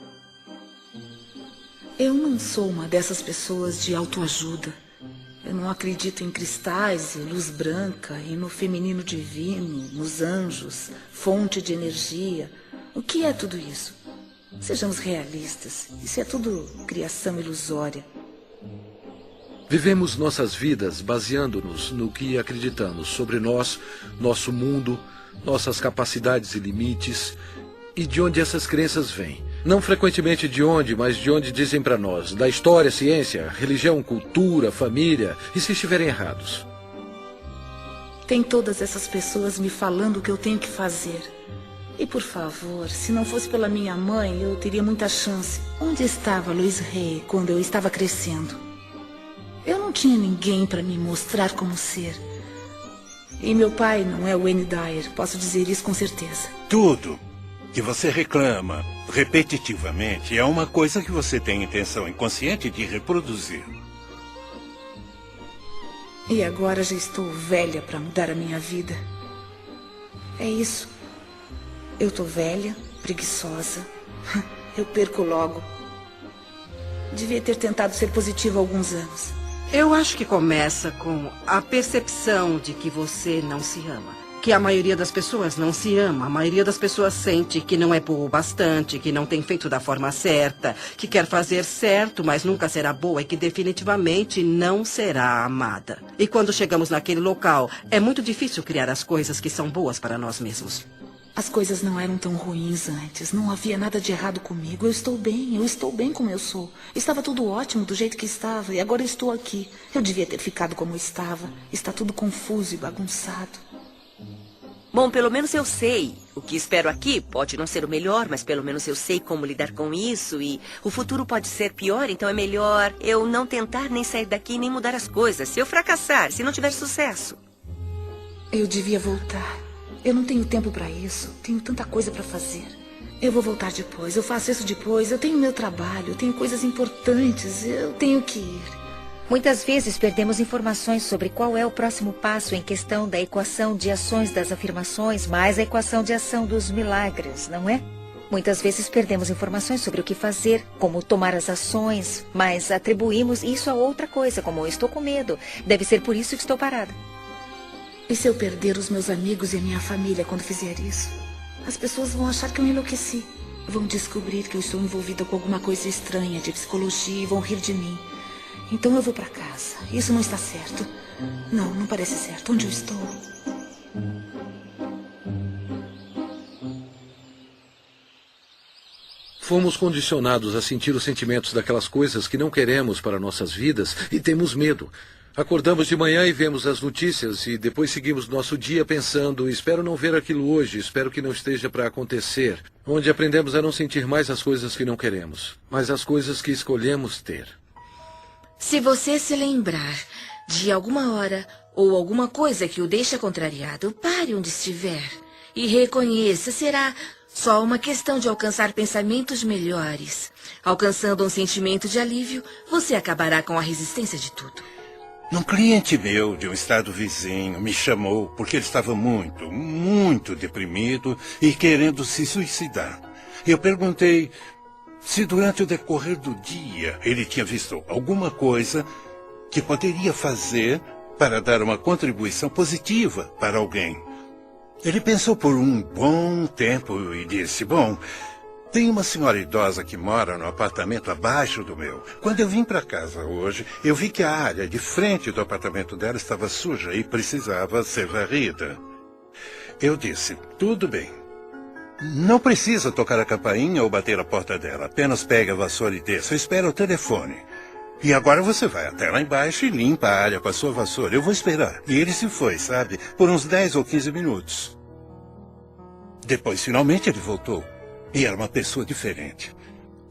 Eu não sou uma dessas pessoas de autoajuda. Eu não acredito em cristais e luz branca e no feminino divino, nos anjos, fonte de energia. O que é tudo isso? Sejamos realistas. Isso é tudo criação ilusória.
Vivemos nossas vidas baseando-nos no que acreditamos sobre nós, nosso mundo, nossas capacidades e limites, e de onde essas crenças vêm. Não frequentemente de onde, mas de onde dizem para nós, da história, ciência, religião, cultura, família, e se estiverem errados.
Tem todas essas pessoas me falando o que eu tenho que fazer. E por favor, se não fosse pela minha mãe, eu teria muita chance. Onde estava Louise Hay quando eu estava crescendo? Eu não tinha ninguém para me mostrar como ser. E meu pai não é o Wayne Dyer, posso dizer isso com certeza.
Tudo que você reclama repetitivamente é uma coisa que você tem intenção inconsciente de reproduzir.
E agora já estou velha para mudar a minha vida. É isso. Eu tô velha, preguiçosa. Eu perco logo. Devia ter tentado ser positiva há alguns anos.
Eu acho que começa com a percepção de que você não se ama. Que a maioria das pessoas não se ama. A maioria das pessoas sente que não é boa o bastante, que não tem feito da forma certa, que quer fazer certo, mas nunca será boa e que definitivamente não será amada. E quando chegamos naquele local, é muito difícil criar as coisas que são boas para nós mesmos.
As coisas não eram tão ruins antes. Não havia nada de errado comigo. Eu estou bem como eu sou. Estava tudo ótimo do jeito que estava e agora eu estou aqui. Eu devia ter ficado como estava. Está tudo confuso e bagunçado.
Bom, pelo menos eu sei. O que espero aqui pode não ser o melhor, mas pelo menos eu sei como lidar com isso e o futuro pode ser pior, então é melhor eu não tentar nem sair daqui nem mudar as coisas. Se eu fracassar, se não tiver sucesso.
Eu devia voltar. Eu não tenho tempo para isso. Tenho tanta coisa para fazer. Eu vou voltar depois. Eu faço isso depois. Eu tenho meu trabalho. Eu tenho coisas importantes. Eu tenho que ir.
Muitas vezes perdemos informações sobre qual é o próximo passo em questão da equação de ações das afirmações mais a equação de ação dos milagres, não é? Muitas vezes perdemos informações sobre o que fazer, como tomar as ações, mas atribuímos isso a outra coisa, como eu estou com medo. Deve ser por isso que estou parada.
E se eu perder os meus amigos e a minha família quando fizer isso? As pessoas vão achar que eu enlouqueci. Vão descobrir que eu estou envolvida com alguma coisa estranha de psicologia e vão rir de mim. Então eu vou para casa. Isso não está certo. Não parece certo. Onde eu estou?
Fomos condicionados a sentir os sentimentos daquelas coisas que não queremos para nossas vidas e temos medo. Acordamos de manhã e vemos as notícias e depois seguimos nosso dia pensando, espero não ver aquilo hoje, espero que não esteja para acontecer. Onde aprendemos a não sentir mais as coisas que não queremos, mas as coisas que escolhemos ter.
Se você se lembrar de alguma hora ou alguma coisa que o deixa contrariado, pare onde estiver e reconheça, será só uma questão de alcançar pensamentos melhores. Alcançando um sentimento de alívio, você acabará com a resistência de tudo.
Um cliente meu de um estado vizinho me chamou porque ele estava muito deprimido e querendo se suicidar. Eu perguntei se durante o decorrer do dia ele tinha visto alguma coisa que poderia fazer para dar uma contribuição positiva para alguém. Ele pensou por um bom tempo e disse, bom, tem uma senhora idosa que mora no apartamento abaixo do meu. Quando eu vim para casa hoje, eu vi que a área de frente do apartamento dela estava suja e precisava ser varrida. Eu disse, tudo bem. Não precisa tocar a campainha ou bater a porta dela. Apenas pegue a vassoura e desça. Espera o telefone. E agora você vai até lá embaixo e limpa a área com a sua vassoura. Eu vou esperar. E ele se foi, sabe? Por uns 10 ou 15 minutos. Depois, finalmente, ele voltou. E era uma pessoa diferente.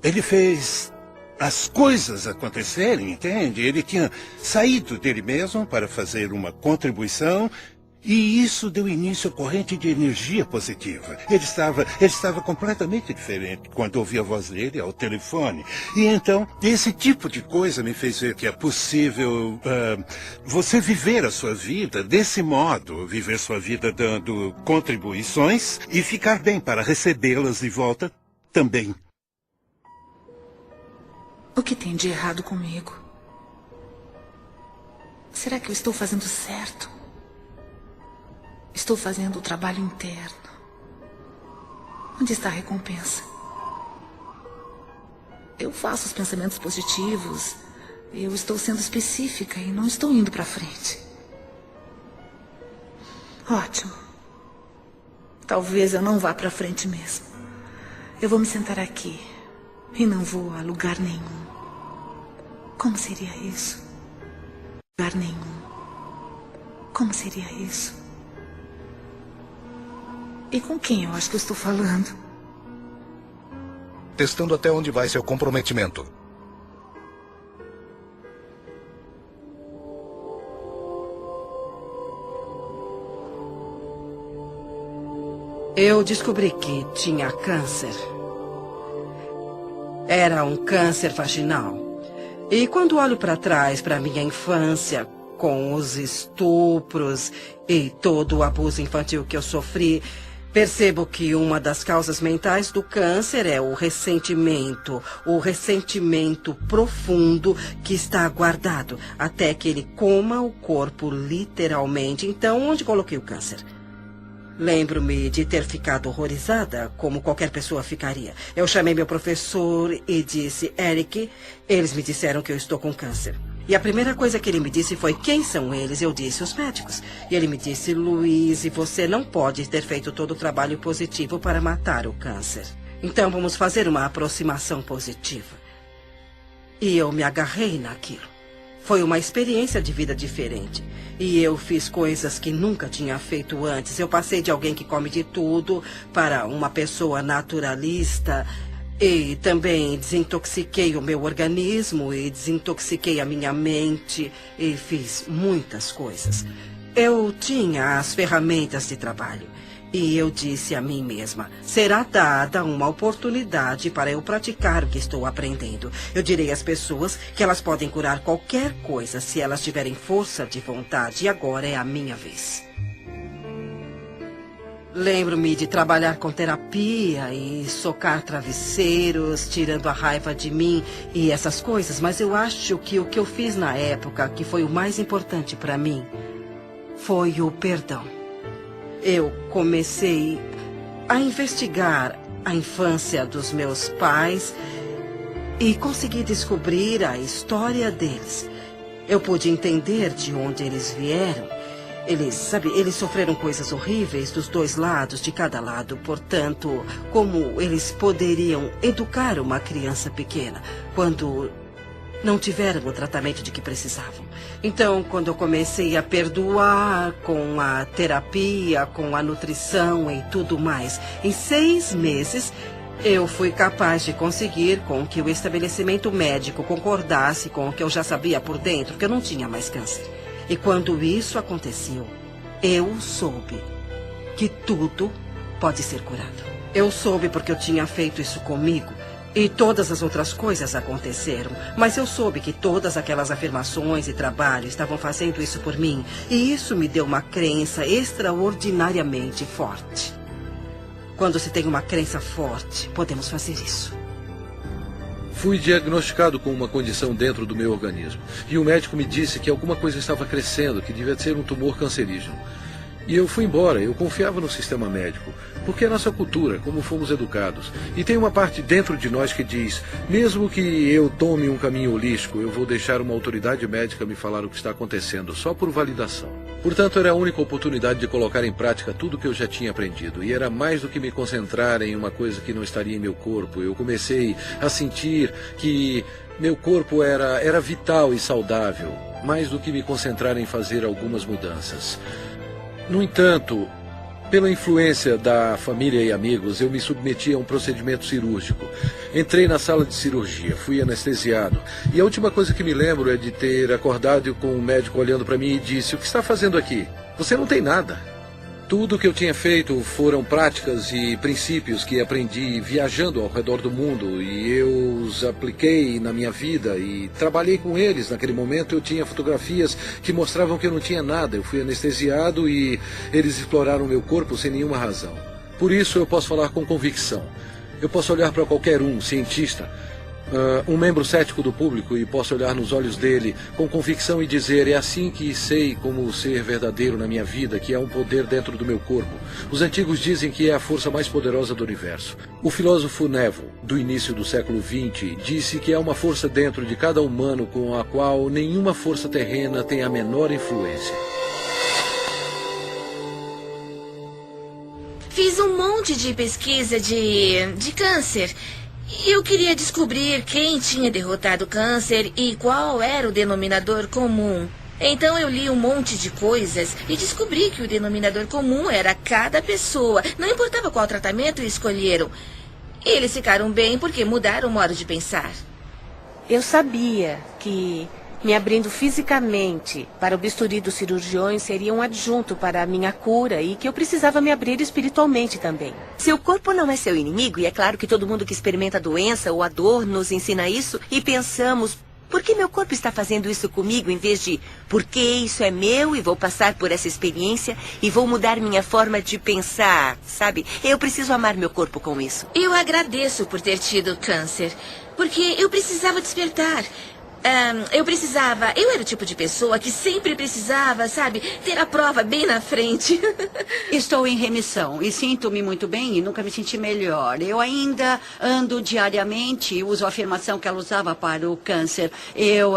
Ele fez as coisas acontecerem, entende? Ele tinha saído dele mesmo para fazer uma contribuição e isso deu início à corrente de energia positiva. Ele estava completamente diferente quando ouvi a voz dele ao telefone. E então, esse tipo de coisa me fez ver que é possível você viver a sua vida desse modo, viver sua vida dando contribuições e ficar bem para recebê-las de volta também.
O que tem de errado comigo? Será que eu estou fazendo certo? Estou fazendo o trabalho interno. Onde está a recompensa? Eu faço os pensamentos positivos. Eu estou sendo específica e não estou indo para frente. Ótimo. Talvez eu não vá para frente mesmo. Eu vou me sentar aqui e não vou a lugar nenhum. Como seria isso? Lugar nenhum. Como seria isso? E com quem eu acho que eu estou falando?
Testando até onde vai seu comprometimento.
Eu descobri que tinha câncer. Era um câncer vaginal. E quando olho para trás, para minha infância, com os estupros e todo o abuso infantil que eu sofri, percebo que uma das causas mentais do câncer é o ressentimento profundo que está guardado até que ele coma o corpo literalmente. Então, onde coloquei o câncer? Lembro-me de ter ficado horrorizada, como qualquer pessoa ficaria. Eu chamei meu professor e disse, Eric, eles me disseram que eu estou com câncer. E a primeira coisa que ele me disse foi, quem são eles? Eu disse, os médicos. E ele me disse, Louise, você não pode ter feito todo o trabalho positivo para matar o câncer. Então vamos fazer uma aproximação positiva. E eu me agarrei naquilo. Foi uma experiência de vida diferente. E eu fiz coisas que nunca tinha feito antes. Eu passei de alguém que come de tudo para uma pessoa naturalista. E também desintoxiquei o meu organismo e desintoxiquei a minha mente. E fiz muitas coisas. Eu tinha as ferramentas de trabalho. E eu disse a mim mesma, será dada uma oportunidade para eu praticar o que estou aprendendo. Eu direi às pessoas que elas podem curar qualquer coisa se elas tiverem força de vontade. E agora é a minha vez. Lembro-me de trabalhar com terapia e socar travesseiros, tirando a raiva de mim e essas coisas. Mas eu acho que o que eu fiz na época, que foi o mais importante para mim, foi o perdão. Eu comecei a investigar a infância dos meus pais e consegui descobrir a história deles. Eu pude entender de onde eles vieram. Eles sofreram coisas horríveis dos dois lados, de cada lado. Portanto, como eles poderiam educar uma criança pequena quando não tiveram o tratamento de que precisavam? Então, quando eu comecei a perdoar com a terapia, com a nutrição e tudo mais, em 6 meses, eu fui capaz de conseguir com que o estabelecimento médico concordasse com o que eu já sabia por dentro, que eu não tinha mais câncer. E quando isso aconteceu, eu soube que tudo pode ser curado. Eu soube porque eu tinha feito isso comigo. E todas as outras coisas aconteceram. Mas eu soube que todas aquelas afirmações e trabalho estavam fazendo isso por mim. E isso me deu uma crença extraordinariamente forte. Quando se tem uma crença forte, podemos fazer isso.
Fui diagnosticado com uma condição dentro do meu organismo. E o médico me disse que alguma coisa estava crescendo, que devia ser um tumor cancerígeno. E eu fui embora, eu confiava no sistema médico, porque é nossa cultura, como fomos educados. E tem uma parte dentro de nós que diz, mesmo que eu tome um caminho holístico, eu vou deixar uma autoridade médica me falar o que está acontecendo, só por validação. Portanto, era a única oportunidade de colocar em prática tudo o que eu já tinha aprendido. E era mais do que me concentrar em uma coisa que não estaria em meu corpo. Eu comecei a sentir que meu corpo era vital e saudável, mais do que me concentrar em fazer algumas mudanças. No entanto, Pela influência da família e amigos, eu me submeti a um procedimento cirúrgico. Entrei na sala de cirurgia, fui anestesiado. E a última coisa que me lembro é de ter acordado com um médico olhando para mim e disse: "O que está fazendo aqui? Você não tem nada." Tudo o que eu tinha feito foram práticas e princípios que aprendi viajando ao redor do mundo, e eu os apliquei na minha vida e trabalhei com eles. Naquele momento eu tinha fotografias que mostravam que eu não tinha nada. Eu fui anestesiado e eles exploraram meu corpo sem nenhuma razão. Por isso eu posso falar com convicção. Eu posso olhar para qualquer cientista, um membro cético do público, e posso olhar nos olhos dele com convicção e dizer: é assim que sei como ser verdadeiro na minha vida, que há um poder dentro do meu corpo. Os antigos dizem que é a força mais poderosa do universo. O filósofo Neville, do início do século XX, disse que há uma força dentro de cada humano com a qual nenhuma força terrena tem a menor influência.
Fiz um monte de pesquisa de câncer. Eu queria descobrir quem tinha derrotado o câncer e qual era o denominador comum. Então eu li um monte de coisas e descobri que o denominador comum era cada pessoa. Não importava qual tratamento escolheram. Eles ficaram bem porque mudaram o modo de pensar.
Eu sabia que me abrindo fisicamente para o bisturi dos cirurgiões seria um adjunto para a minha cura e que eu precisava me abrir espiritualmente também.
Seu corpo não é seu inimigo, e é claro que todo mundo que experimenta a doença ou a dor nos ensina isso, e pensamos: por que meu corpo está fazendo isso comigo, em vez de porque isso é meu e vou passar por essa experiência e vou mudar minha forma de pensar, sabe? Eu preciso amar meu corpo com isso.
Eu agradeço por ter tido câncer, porque eu precisava despertar. Eu era o tipo de pessoa que sempre precisava, sabe, ter a prova bem na frente.
Estou em remissão e sinto-me muito bem e nunca me senti melhor. Eu ainda ando diariamente, uso a afirmação que ela usava para o câncer. Eu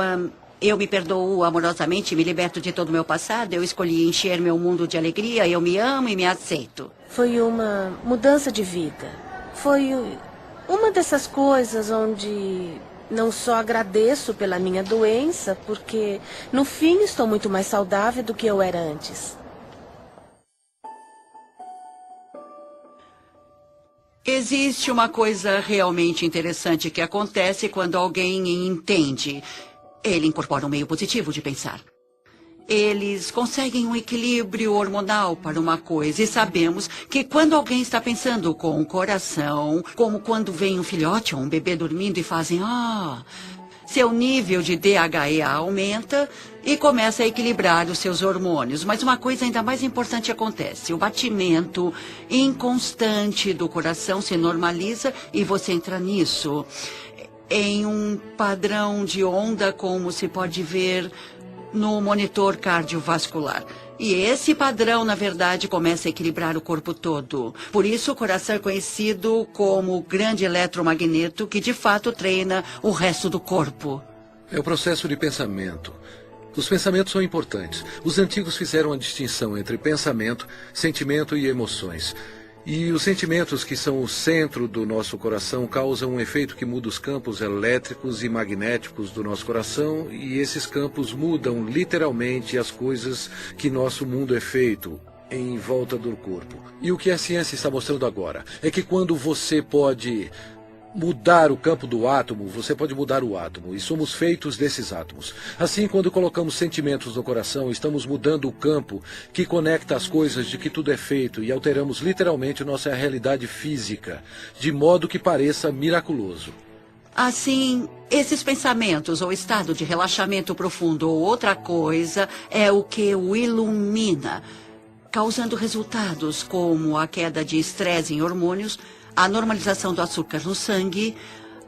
me perdoo amorosamente, me liberto de todo o meu passado. Eu escolhi encher meu mundo de alegria, eu me amo e me aceito.
Foi uma mudança de vida. Foi uma dessas coisas onde não só agradeço pela minha doença, porque no fim estou muito mais saudável do que eu era antes.
Existe uma coisa realmente interessante que acontece quando alguém entende. Ele incorpora um meio positivo de pensar. Eles conseguem um equilíbrio hormonal para uma coisa. E sabemos que quando alguém está pensando com o coração, como quando vem um filhote ou um bebê dormindo e fazem seu nível de DHEA aumenta e começa a equilibrar os seus hormônios. Mas uma coisa ainda mais importante acontece. O batimento inconstante do coração se normaliza e você entra nisso, em um padrão de onda, como se pode ver no monitor cardiovascular. E esse padrão, na verdade, começa a equilibrar o corpo todo. Por isso, o coração é conhecido como o grande eletromagneto que, de fato, treina o resto do corpo.
É o processo de pensamento. Os pensamentos são importantes. Os antigos fizeram a distinção entre pensamento, sentimento e emoções. E os sentimentos, que são o centro do nosso coração, causam um efeito que muda os campos elétricos e magnéticos do nosso coração, e esses campos mudam literalmente as coisas que nosso mundo é feito em volta do corpo. E o que a ciência está mostrando agora é que quando você pode mudar o campo do átomo, você pode mudar o átomo, e somos feitos desses átomos. Assim, quando colocamos sentimentos no coração, estamos mudando o campo que conecta as coisas de que tudo é feito, e alteramos literalmente nossa realidade física, de modo que pareça miraculoso.
Assim, esses pensamentos ou estado de relaxamento profundo ou outra coisa é o que o ilumina, causando resultados como a queda de estresse em hormônios, a normalização do açúcar no sangue,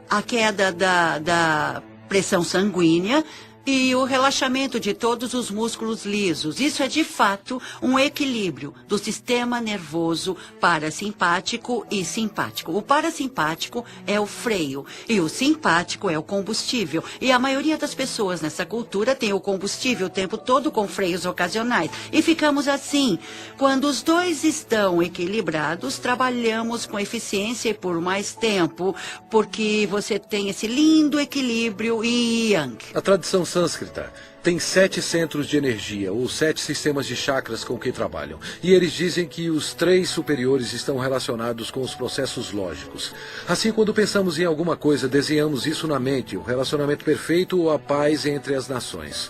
a queda da pressão sanguínea e o relaxamento de todos os músculos lisos. Isso é, de fato, um equilíbrio do sistema nervoso parasimpático e simpático. O parasimpático é o freio e o simpático é o combustível. E a maioria das pessoas nessa cultura tem o combustível o tempo todo com freios ocasionais. E ficamos assim. Quando os dois estão equilibrados, trabalhamos com eficiência e por mais tempo, porque você tem esse lindo equilíbrio yin.
A tradição sânscrita tem 7 centros de energia, ou 7 sistemas de chakras com que trabalham. E eles dizem que os 3 superiores estão relacionados com os processos lógicos. Assim, quando pensamos em alguma coisa, desenhamos isso na mente, o relacionamento perfeito ou a paz entre as nações.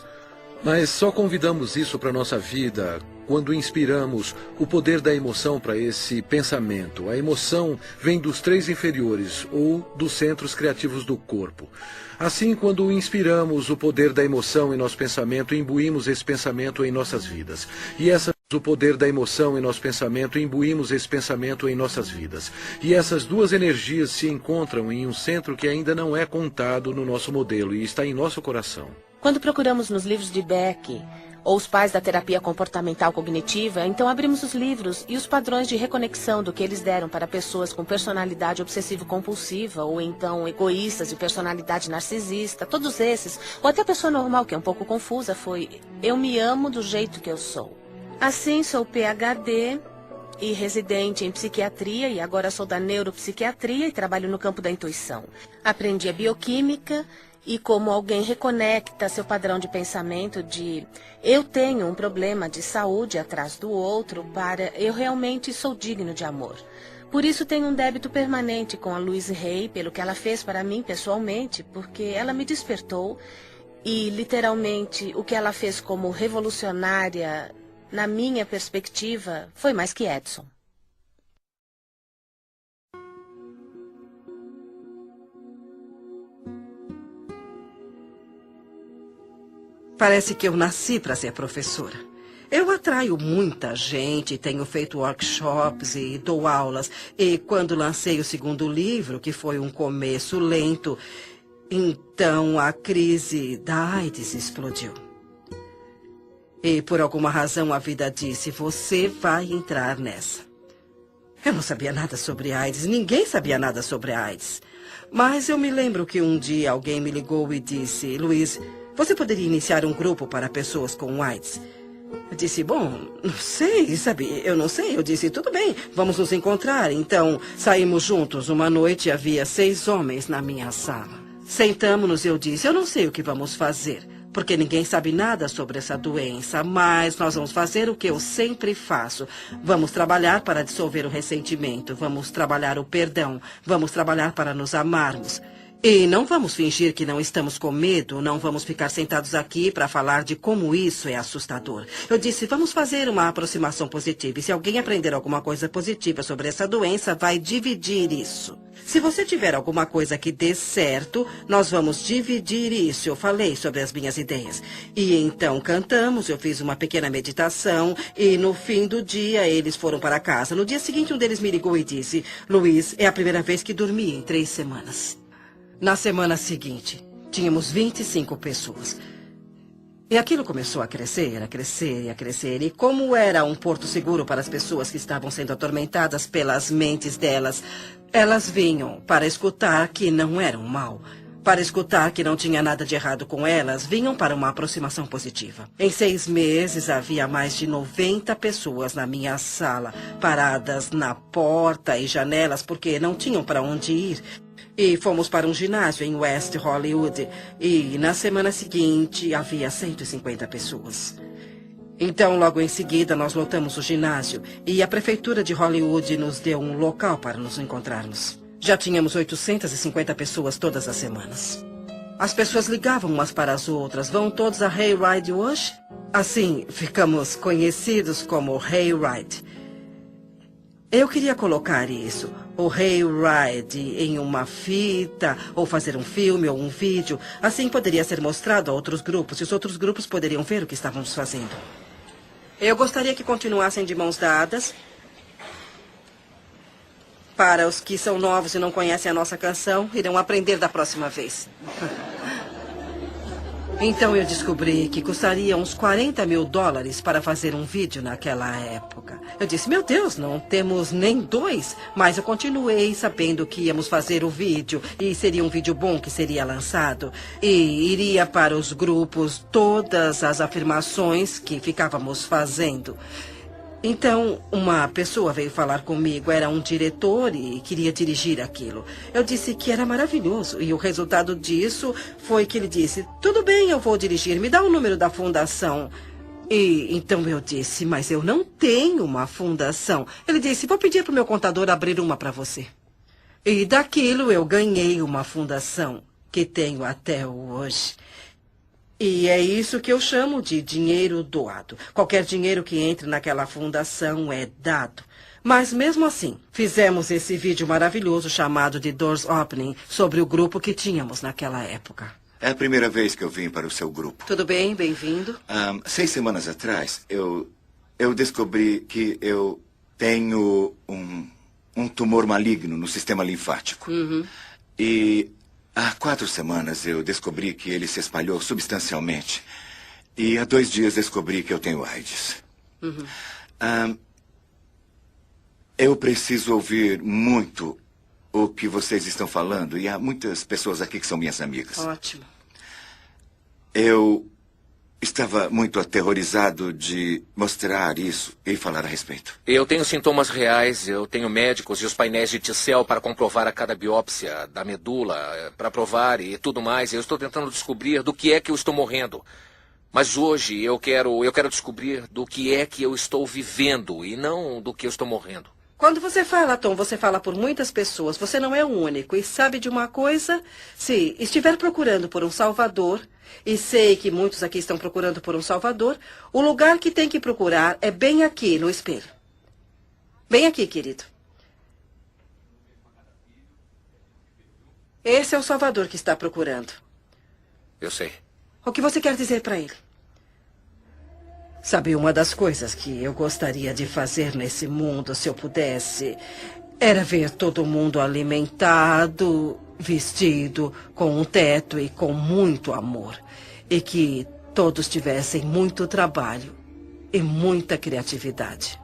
Mas só convidamos isso para a nossa vida quando inspiramos o poder da emoção para esse pensamento. A emoção vem dos 3 inferiores ou dos centros criativos do corpo. Assim, quando inspiramos o poder da emoção em nosso pensamento, imbuímos esse pensamento em nossas vidas. O poder da emoção em nosso pensamento, imbuímos esse pensamento em nossas vidas. E essas duas energias se encontram em um centro que ainda não é contado no nosso modelo e está em nosso coração.
Quando procuramos nos livros de Beck ou os pais da terapia comportamental cognitiva, então abrimos os livros e os padrões de reconexão do que eles deram para pessoas com personalidade obsessivo-compulsiva ou então egoístas de personalidade narcisista, todos esses, ou até a pessoa normal que é um pouco confusa, foi: eu me amo do jeito que eu sou. Assim, sou PhD e residente em psiquiatria e agora sou da neuropsiquiatria e trabalho no campo da intuição. Aprendi a bioquímica e como alguém reconecta seu padrão de pensamento de eu tenho um problema de saúde atrás do outro para eu realmente sou digno de amor. Por isso tenho um débito permanente com a Louise Hay pelo que ela fez para mim pessoalmente, porque ela me despertou e literalmente o que ela fez como revolucionária, na minha perspectiva, foi mais que Edison.
Parece que eu nasci para ser professora. Eu atraio muita gente, tenho feito workshops e dou aulas. E quando lancei o segundo livro, que foi um começo lento, então a crise da AIDS explodiu. E por alguma razão a vida disse: você vai entrar nessa. Eu não sabia nada sobre AIDS, ninguém sabia nada sobre AIDS. Mas eu me lembro que um dia alguém me ligou e disse: Luiz, você poderia iniciar um grupo para pessoas com AIDS? Eu disse: bom, não sei, sabe, eu não sei. Eu disse: tudo bem, vamos nos encontrar. Então, saímos juntos. Uma noite havia 6 homens na minha sala. Sentamos-nos e eu disse: eu não sei o que vamos fazer, porque ninguém sabe nada sobre essa doença, mas nós vamos fazer o que eu sempre faço. Vamos trabalhar para dissolver o ressentimento, vamos trabalhar o perdão, vamos trabalhar para nos amarmos. E não vamos fingir que não estamos com medo, não vamos ficar sentados aqui para falar de como isso é assustador. Eu disse: vamos fazer uma aproximação positiva. E se alguém aprender alguma coisa positiva sobre essa doença, vai dividir isso. Se você tiver alguma coisa que dê certo, nós vamos dividir isso. Eu falei sobre as minhas ideias. E então cantamos, eu fiz uma pequena meditação e no fim do dia eles foram para casa. No dia seguinte um deles me ligou e disse: Luiz, é a primeira vez que dormi em 3 semanas. Na semana seguinte, tínhamos 25 pessoas. E aquilo começou a crescer, a crescer e a crescer. E como era um porto seguro para as pessoas que estavam sendo atormentadas pelas mentes delas, elas vinham para escutar que não eram mal. Para escutar que não tinha nada de errado com elas, vinham para uma aproximação positiva. Em 6 meses, havia mais de 90 pessoas na minha sala, paradas na porta e janelas porque não tinham para onde ir. E fomos para um ginásio em West Hollywood. E na semana seguinte, havia 150 pessoas. Então, logo em seguida, nós lotamos o ginásio. E a prefeitura de Hollywood nos deu um local para nos encontrarmos. Já tínhamos 850 pessoas todas as semanas. As pessoas ligavam umas para as outras. Vão todos a Hayride hoje? Assim, ficamos conhecidos como Hayride. Eu queria colocar isso, o Hayride, em uma fita, ou fazer um filme ou um vídeo. Assim poderia ser mostrado a outros grupos, e os outros grupos poderiam ver o que estávamos fazendo. Eu gostaria que continuassem de mãos dadas. Para os que são novos e não conhecem a nossa canção, irão aprender da próxima vez. Então eu descobri que custaria uns $40 mil para fazer um vídeo naquela época. Eu disse: meu Deus, não temos nem 2. Mas eu continuei sabendo que íamos fazer o vídeo. E seria um vídeo bom que seria lançado. E iria para os grupos todas as afirmações que ficávamos fazendo. Então, uma pessoa veio falar comigo, era um diretor e queria dirigir aquilo. Eu disse que era maravilhoso e o resultado disso foi que ele disse, tudo bem, eu vou dirigir, me dá o número da fundação. E então eu disse, mas eu não tenho uma fundação. Ele disse, vou pedir para o meu contador abrir uma para você. E daquilo eu ganhei uma fundação que tenho até hoje. E é isso que eu chamo de dinheiro doado. Qualquer dinheiro que entre naquela fundação é dado. Mas mesmo assim, fizemos esse vídeo maravilhoso chamado de Doors Opening sobre o grupo que tínhamos naquela época.
É a primeira vez que eu vim para o seu grupo.
Tudo bem, bem-vindo.
6 semanas atrás, eu descobri que eu tenho um tumor maligno no sistema linfático. E há 4 semanas eu descobri que ele se espalhou substancialmente. E há 2 dias descobri que eu tenho AIDS. Eu preciso ouvir muito o que vocês estão falando. E há muitas pessoas aqui que são minhas amigas.
Ótimo.
Eu estava muito aterrorizado de mostrar isso e falar a respeito.
Eu tenho sintomas reais, eu tenho médicos e os painéis de T-cell para comprovar a cada biópsia da medula, para provar e tudo mais. Eu estou tentando descobrir do que é que eu estou morrendo. Mas hoje eu quero descobrir do que é que eu estou vivendo e não do que eu estou morrendo.
Quando você fala, Tom, você fala por muitas pessoas. Você não é o único. E sabe de uma coisa? Se estiver procurando por um salvador, e sei que muitos aqui estão procurando por um salvador, o lugar que tem que procurar é bem aqui, no espelho. Bem aqui, querido. Esse é o salvador que está procurando.
Eu sei.
O que você quer dizer para ele? Sabe, uma das coisas que eu gostaria de fazer nesse mundo, se eu pudesse, era ver todo mundo alimentado, vestido, com um teto e com muito amor. E que todos tivessem muito trabalho e muita criatividade.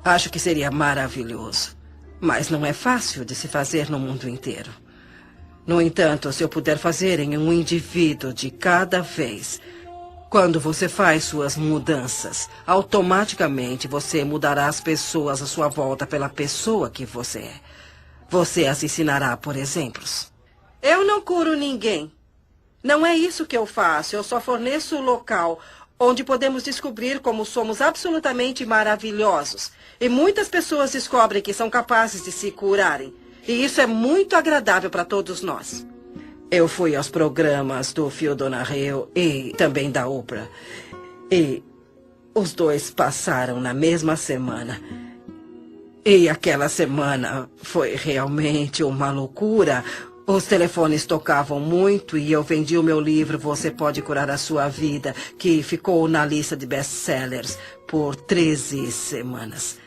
Acho que seria maravilhoso. Mas não é fácil de se fazer no mundo inteiro. No entanto, se eu puder fazer em um indivíduo de cada vez, quando você faz suas mudanças, automaticamente você mudará as pessoas à sua volta pela pessoa que você é. Você as ensinará por exemplos. Eu não curo ninguém. Não é isso que eu faço. Eu só forneço o local onde podemos descobrir como somos absolutamente maravilhosos. E muitas pessoas descobrem que são capazes de se curarem. E isso é muito agradável para todos nós. Eu fui aos programas do Phil Donahue e também da Oprah. E os dois passaram na mesma semana. E aquela semana foi realmente uma loucura. Os telefones tocavam muito e eu vendi o meu livro Você Pode Curar a Sua Vida, que ficou na lista de best-sellers por 13 semanas.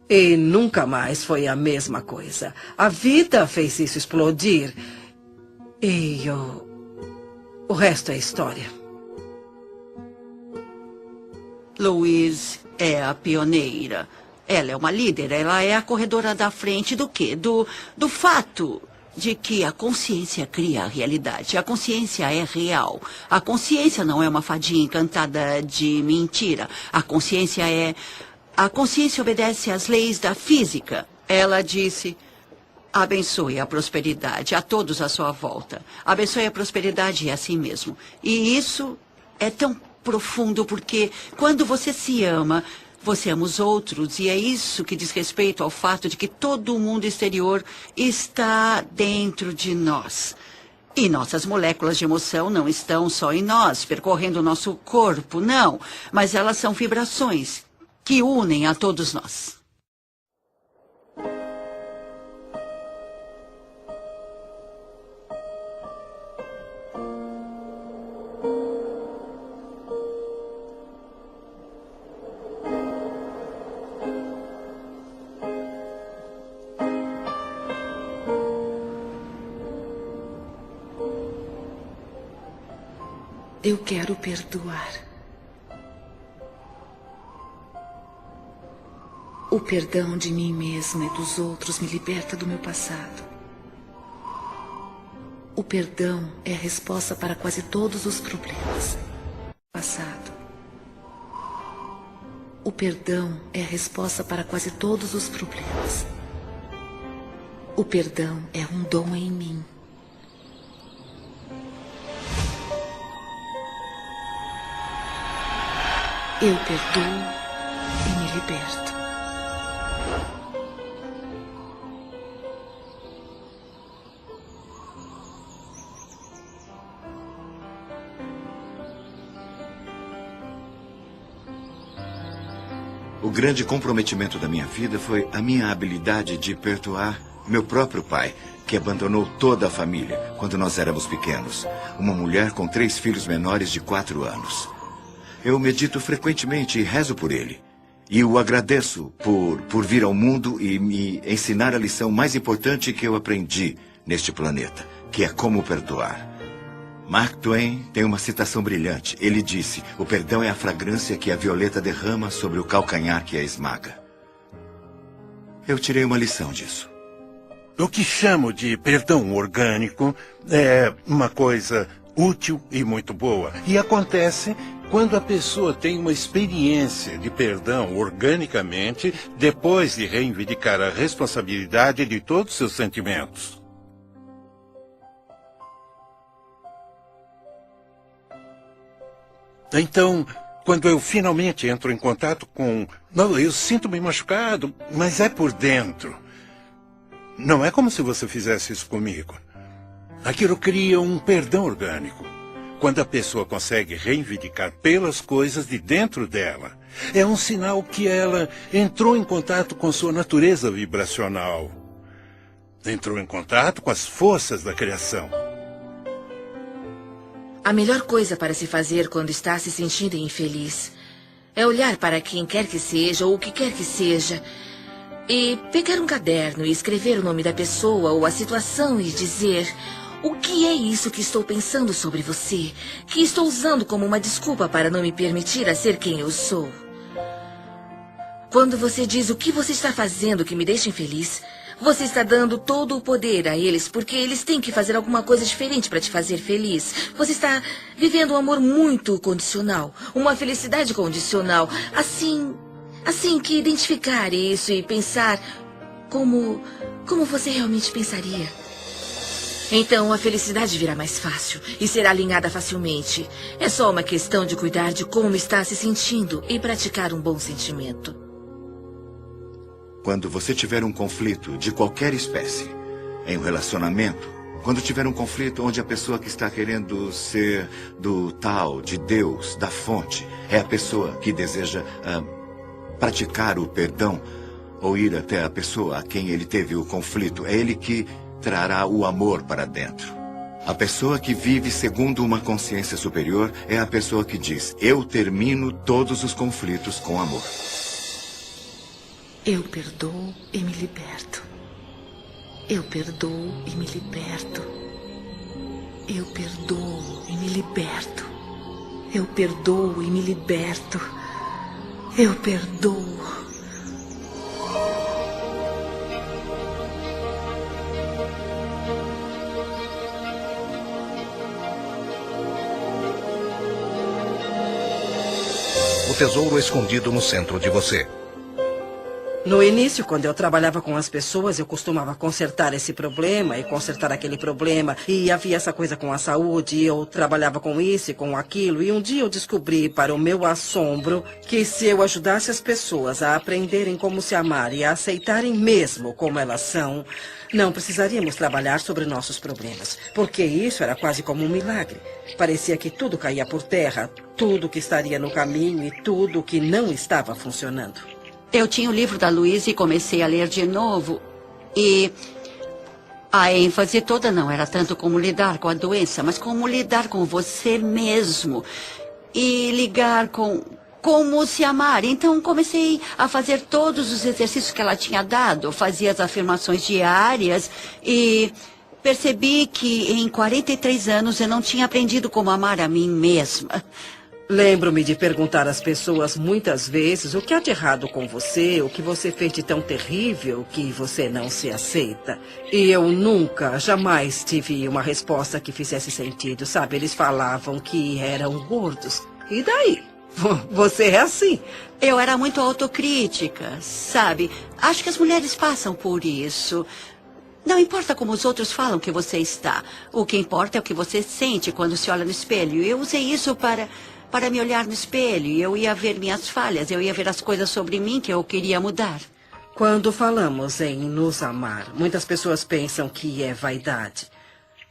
E nunca mais foi a mesma coisa. A vida fez isso explodir. E o resto é história.
Louise é a pioneira. Ela é uma líder, ela é a corredora da frente do quê? Do fato de que a consciência cria a realidade. A consciência é real. A consciência não é uma fadinha encantada de mentira. A consciência obedece às leis da física. Ela disse: abençoe a prosperidade a todos à sua volta. Abençoe a prosperidade a si mesmo. E isso é tão profundo porque quando você se ama, você ama os outros, e é isso que diz respeito ao fato de que todo o mundo exterior está dentro de nós. E nossas moléculas de emoção não estão só em nós, percorrendo o nosso corpo, não. Mas elas são vibrações que unem a todos nós.
Eu quero perdoar. O perdão de mim mesma e dos outros me liberta do meu passado. O perdão é a resposta para quase todos os problemas. Passado. O perdão é a resposta para quase todos os problemas. O perdão é um dom em mim. Eu perdoo e me liberto.
O grande comprometimento da minha vida foi a minha habilidade de perdoar meu próprio pai, que abandonou toda a família quando nós éramos pequenos. Uma mulher com 3 filhos menores de 4 anos. Eu medito frequentemente e rezo por ele. E o agradeço por vir ao mundo e me ensinar a lição mais importante que eu aprendi neste planeta, que é como perdoar. Mark Twain tem uma citação brilhante. Ele disse: o perdão é a fragrância que a violeta derrama sobre o calcanhar que a esmaga. Eu tirei uma lição disso.
O que chamo de perdão orgânico é uma coisa útil e muito boa. E acontece quando a pessoa tem uma experiência de perdão organicamente, depois de reivindicar a responsabilidade de todos os seus sentimentos. Então, quando eu finalmente entro em contato com... Não, eu sinto-me machucado, mas é por dentro. Não é como se você fizesse isso comigo. Aquilo cria um perdão orgânico. Quando a pessoa consegue reivindicar pelas coisas de dentro dela, é um sinal que ela entrou em contato com sua natureza vibracional. Entrou em contato com as forças da criação.
A melhor coisa para se fazer quando está se sentindo infeliz é olhar para quem quer que seja ou o que quer que seja e pegar um caderno e escrever o nome da pessoa ou a situação e dizer: o que é isso que estou pensando sobre você, que estou usando como uma desculpa para não me permitir a ser quem eu sou? Quando você diz o que você está fazendo que me deixa infeliz, você está dando todo o poder a eles, porque eles têm que fazer alguma coisa diferente para te fazer feliz. Você está vivendo um amor muito condicional, uma felicidade condicional. Assim que identificar isso e pensar como você realmente pensaria. Então a felicidade virá mais fácil e será alinhada facilmente. É só uma questão de cuidar de como está se sentindo e praticar um bom sentimento.
Quando você tiver um conflito de qualquer espécie, em um relacionamento, quando tiver um conflito onde a pessoa que está querendo ser do tal, de Deus, da fonte, é a pessoa que deseja praticar o perdão ou ir até a pessoa a quem ele teve o conflito, é ele que trará o amor para dentro. A pessoa que vive segundo uma consciência superior é a pessoa que diz: eu termino todos os conflitos com amor.
Eu perdoo e me liberto. Eu perdoo e me liberto. Eu perdoo e me liberto. Eu perdoo e me liberto. Eu perdoo.
O tesouro escondido no centro de você.
No início, quando eu trabalhava com as pessoas, eu costumava consertar esse problema e consertar aquele problema. E havia essa coisa com a saúde, e eu trabalhava com isso e com aquilo. E um dia eu descobri, para o meu assombro, que se eu ajudasse as pessoas a aprenderem como se amar e a aceitarem mesmo como elas são, não precisaríamos trabalhar sobre nossos problemas. Porque isso era quase como um milagre. Parecia que tudo caía por terra, tudo que estaria no caminho e tudo que não estava funcionando.
Eu tinha o livro da Luísa e comecei a ler de novo. E a ênfase toda não era tanto como lidar com a doença, mas como lidar com você mesmo. E ligar com como se amar. Então comecei a fazer todos os exercícios que ela tinha dado. Fazia as afirmações diárias e percebi que em 43 anos eu não tinha aprendido como amar a mim mesma.
Lembro-me de perguntar às pessoas muitas vezes o que há de errado com você, o que você fez de tão terrível que você não se aceita. E eu nunca, jamais tive uma resposta que fizesse sentido, sabe? Eles falavam que eram gordos. E daí? Você é assim.
Eu era muito autocrítica, sabe? Acho que as mulheres passam por isso. Não importa como os outros falam que você está. O que importa é o que você sente quando se olha no espelho. Eu usei isso para me olhar no espelho. Eu ia ver minhas falhas, eu ia ver as coisas sobre mim que eu queria mudar.
Quando falamos em nos amar, muitas pessoas pensam que é vaidade.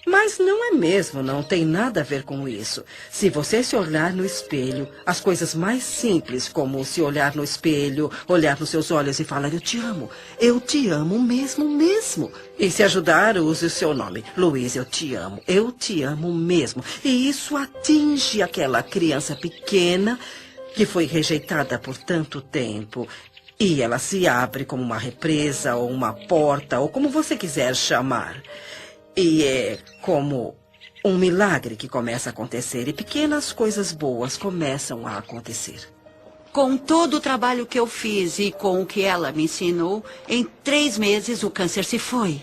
Mas não é mesmo, não tem nada a ver com isso. Se você se olhar no espelho, as coisas mais simples, como se olhar no espelho, olhar nos seus olhos e falar, eu te amo mesmo. E se ajudar, use o seu nome. Luiz, eu te amo mesmo. E isso atinge aquela criança pequena que foi rejeitada por tanto tempo. E ela se abre como uma represa ou uma porta, ou como você quiser chamar. E é como um milagre que começa a acontecer e pequenas coisas boas começam a acontecer.
Com todo o trabalho que eu fiz e com o que ela me ensinou, em 3 meses o câncer se foi.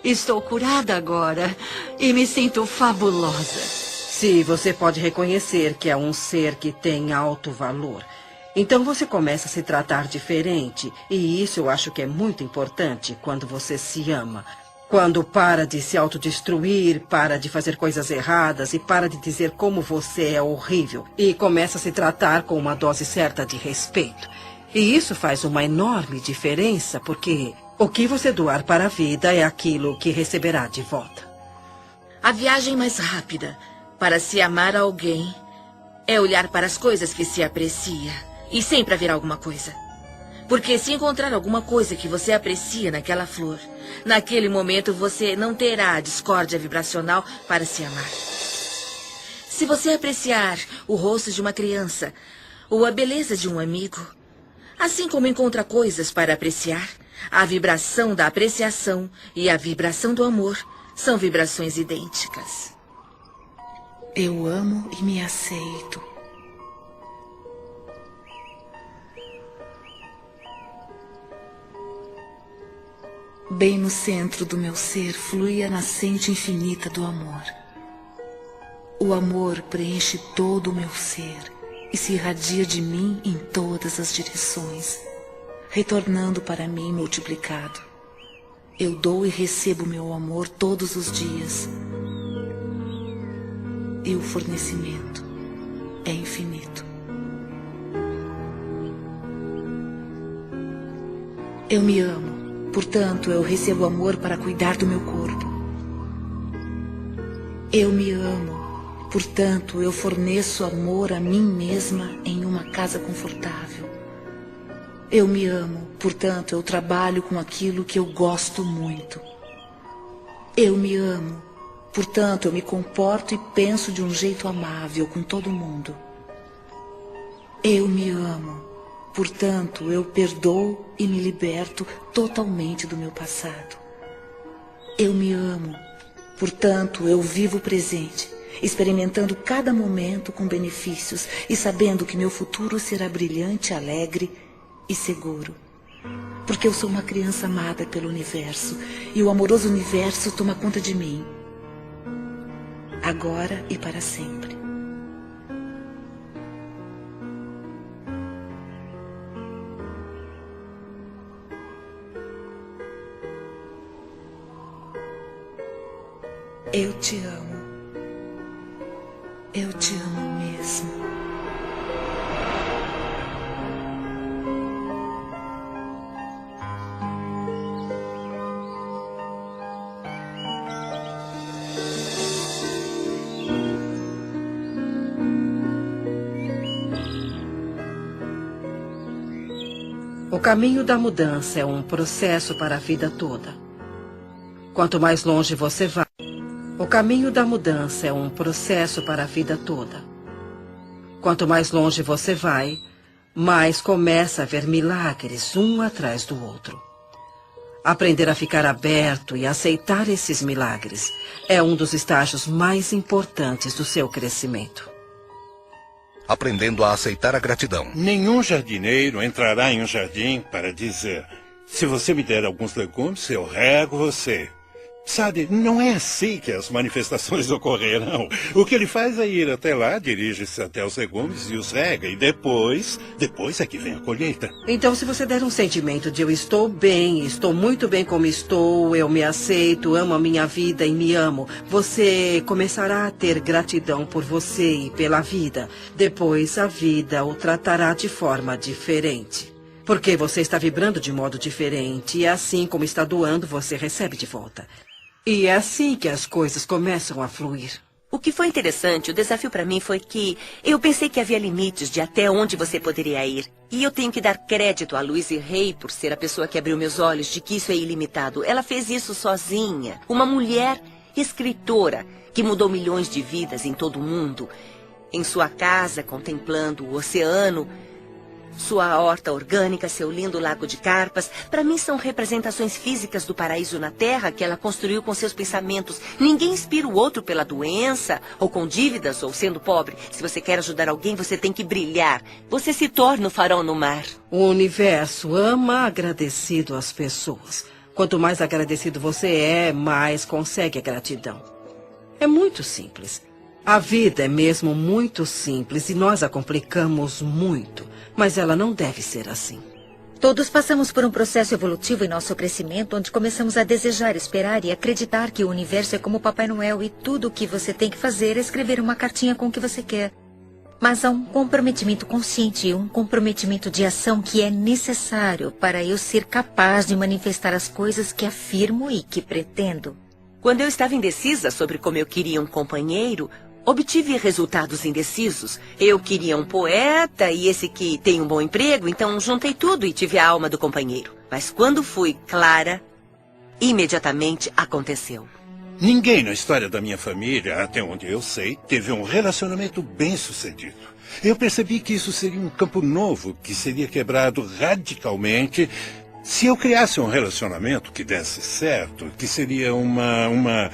Estou curada agora e me sinto fabulosa.
Se você pode reconhecer que é um ser que tem alto valor, então você começa a se tratar diferente. E isso eu acho que é muito importante quando você se ama. Quando para de se autodestruir, para de fazer coisas erradas e para de dizer como você é horrível. E começa a se tratar com uma dose certa de respeito. E isso faz uma enorme diferença, porque o que você doar para a vida é aquilo que receberá de volta.
A viagem mais rápida para se amar a alguém é olhar para as coisas que se aprecia. E sempre haverá alguma coisa. Porque se encontrar alguma coisa que você aprecia naquela flor, naquele momento você não terá a discórdia vibracional para se amar. Se você apreciar o rosto de uma criança ou a beleza de um amigo, assim como encontra coisas para apreciar, a vibração da apreciação e a vibração do amor são vibrações idênticas.
Eu amo e me aceito. Bem no centro do meu ser flui a nascente infinita do amor. O amor preenche todo o meu ser e se irradia de mim em todas as direções, retornando para mim multiplicado. Eu dou e recebo meu amor todos os dias. E o fornecimento é infinito. Eu me amo. Portanto, eu recebo amor para cuidar do meu corpo. Eu me amo. Portanto, eu forneço amor a mim mesma em uma casa confortável. Eu me amo. Portanto, eu trabalho com aquilo que eu gosto muito. Eu me amo. Portanto, eu me comporto e penso de um jeito amável com todo mundo. Eu me amo. Portanto, eu perdoo e me liberto totalmente do meu passado. Eu me amo. Portanto, eu vivo o presente, experimentando cada momento com benefícios e sabendo que meu futuro será brilhante, alegre e seguro. Porque eu sou uma criança amada pelo universo e o amoroso universo toma conta de mim. Agora e para sempre. Eu te amo. Eu te amo mesmo.
O caminho da mudança é um processo para a vida toda. Quanto mais longe você vai, o caminho da mudança é um processo para a vida toda. Quanto mais longe você vai, mais começa a ver milagres um atrás do outro. Aprender a ficar aberto e aceitar esses milagres é um dos estágios mais importantes do seu crescimento.
Aprendendo a aceitar a gratidão.
Nenhum jardineiro entrará em um jardim para dizer: se você me der alguns legumes, eu rego você. Sabe, não é assim que as manifestações ocorrerão. O que ele faz é ir até lá, dirige-se até os legumes e os rega. E depois é que vem a colheita.
Então, se você der um sentimento de eu estou bem, estou muito bem como estou, eu me aceito, amo a minha vida e me amo, você começará a ter gratidão por você e pela vida. Depois, a vida o tratará de forma diferente. Porque você está vibrando de modo diferente e assim como está doando, você recebe de volta. E é assim que as coisas começam a fluir.
O que foi interessante, o desafio para mim foi que eu pensei que havia limites de até onde você poderia ir. E eu tenho que dar crédito a Louise Hay por ser a pessoa que abriu meus olhos de que isso é ilimitado. Ela fez isso sozinha. Uma mulher escritora que mudou milhões de vidas em todo o mundo. Em sua casa, contemplando o oceano, sua horta orgânica, seu lindo lago de carpas, para mim são representações físicas do paraíso na Terra que ela construiu com seus pensamentos. Ninguém inspira o outro pela doença, ou com dívidas, ou sendo pobre. Se você quer ajudar alguém, você tem que brilhar. Você se torna o farol no mar.
O universo ama agradecido às pessoas. Quanto mais agradecido você é, mais consegue a gratidão. É muito simples. A vida é mesmo muito simples e nós a complicamos muito. Mas ela não deve ser assim.
Todos passamos por um processo evolutivo em nosso crescimento, onde começamos a desejar, esperar e acreditar que o universo é como Papai Noel e tudo o que você tem que fazer é escrever uma cartinha com o que você quer. Mas há um comprometimento consciente e um comprometimento de ação que é necessário para eu ser capaz de manifestar as coisas que afirmo e que pretendo.
Quando eu estava indecisa sobre como eu queria um companheiro, obtive resultados indecisos. Eu queria um poeta e esse que tem um bom emprego, então juntei tudo e tive a alma do companheiro. Mas quando fui clara, imediatamente aconteceu.
Ninguém na história da minha família, até onde eu sei, teve um relacionamento bem-sucedido. Eu percebi que isso seria um campo novo, que seria quebrado radicalmente se eu criasse um relacionamento que desse certo, que seria uma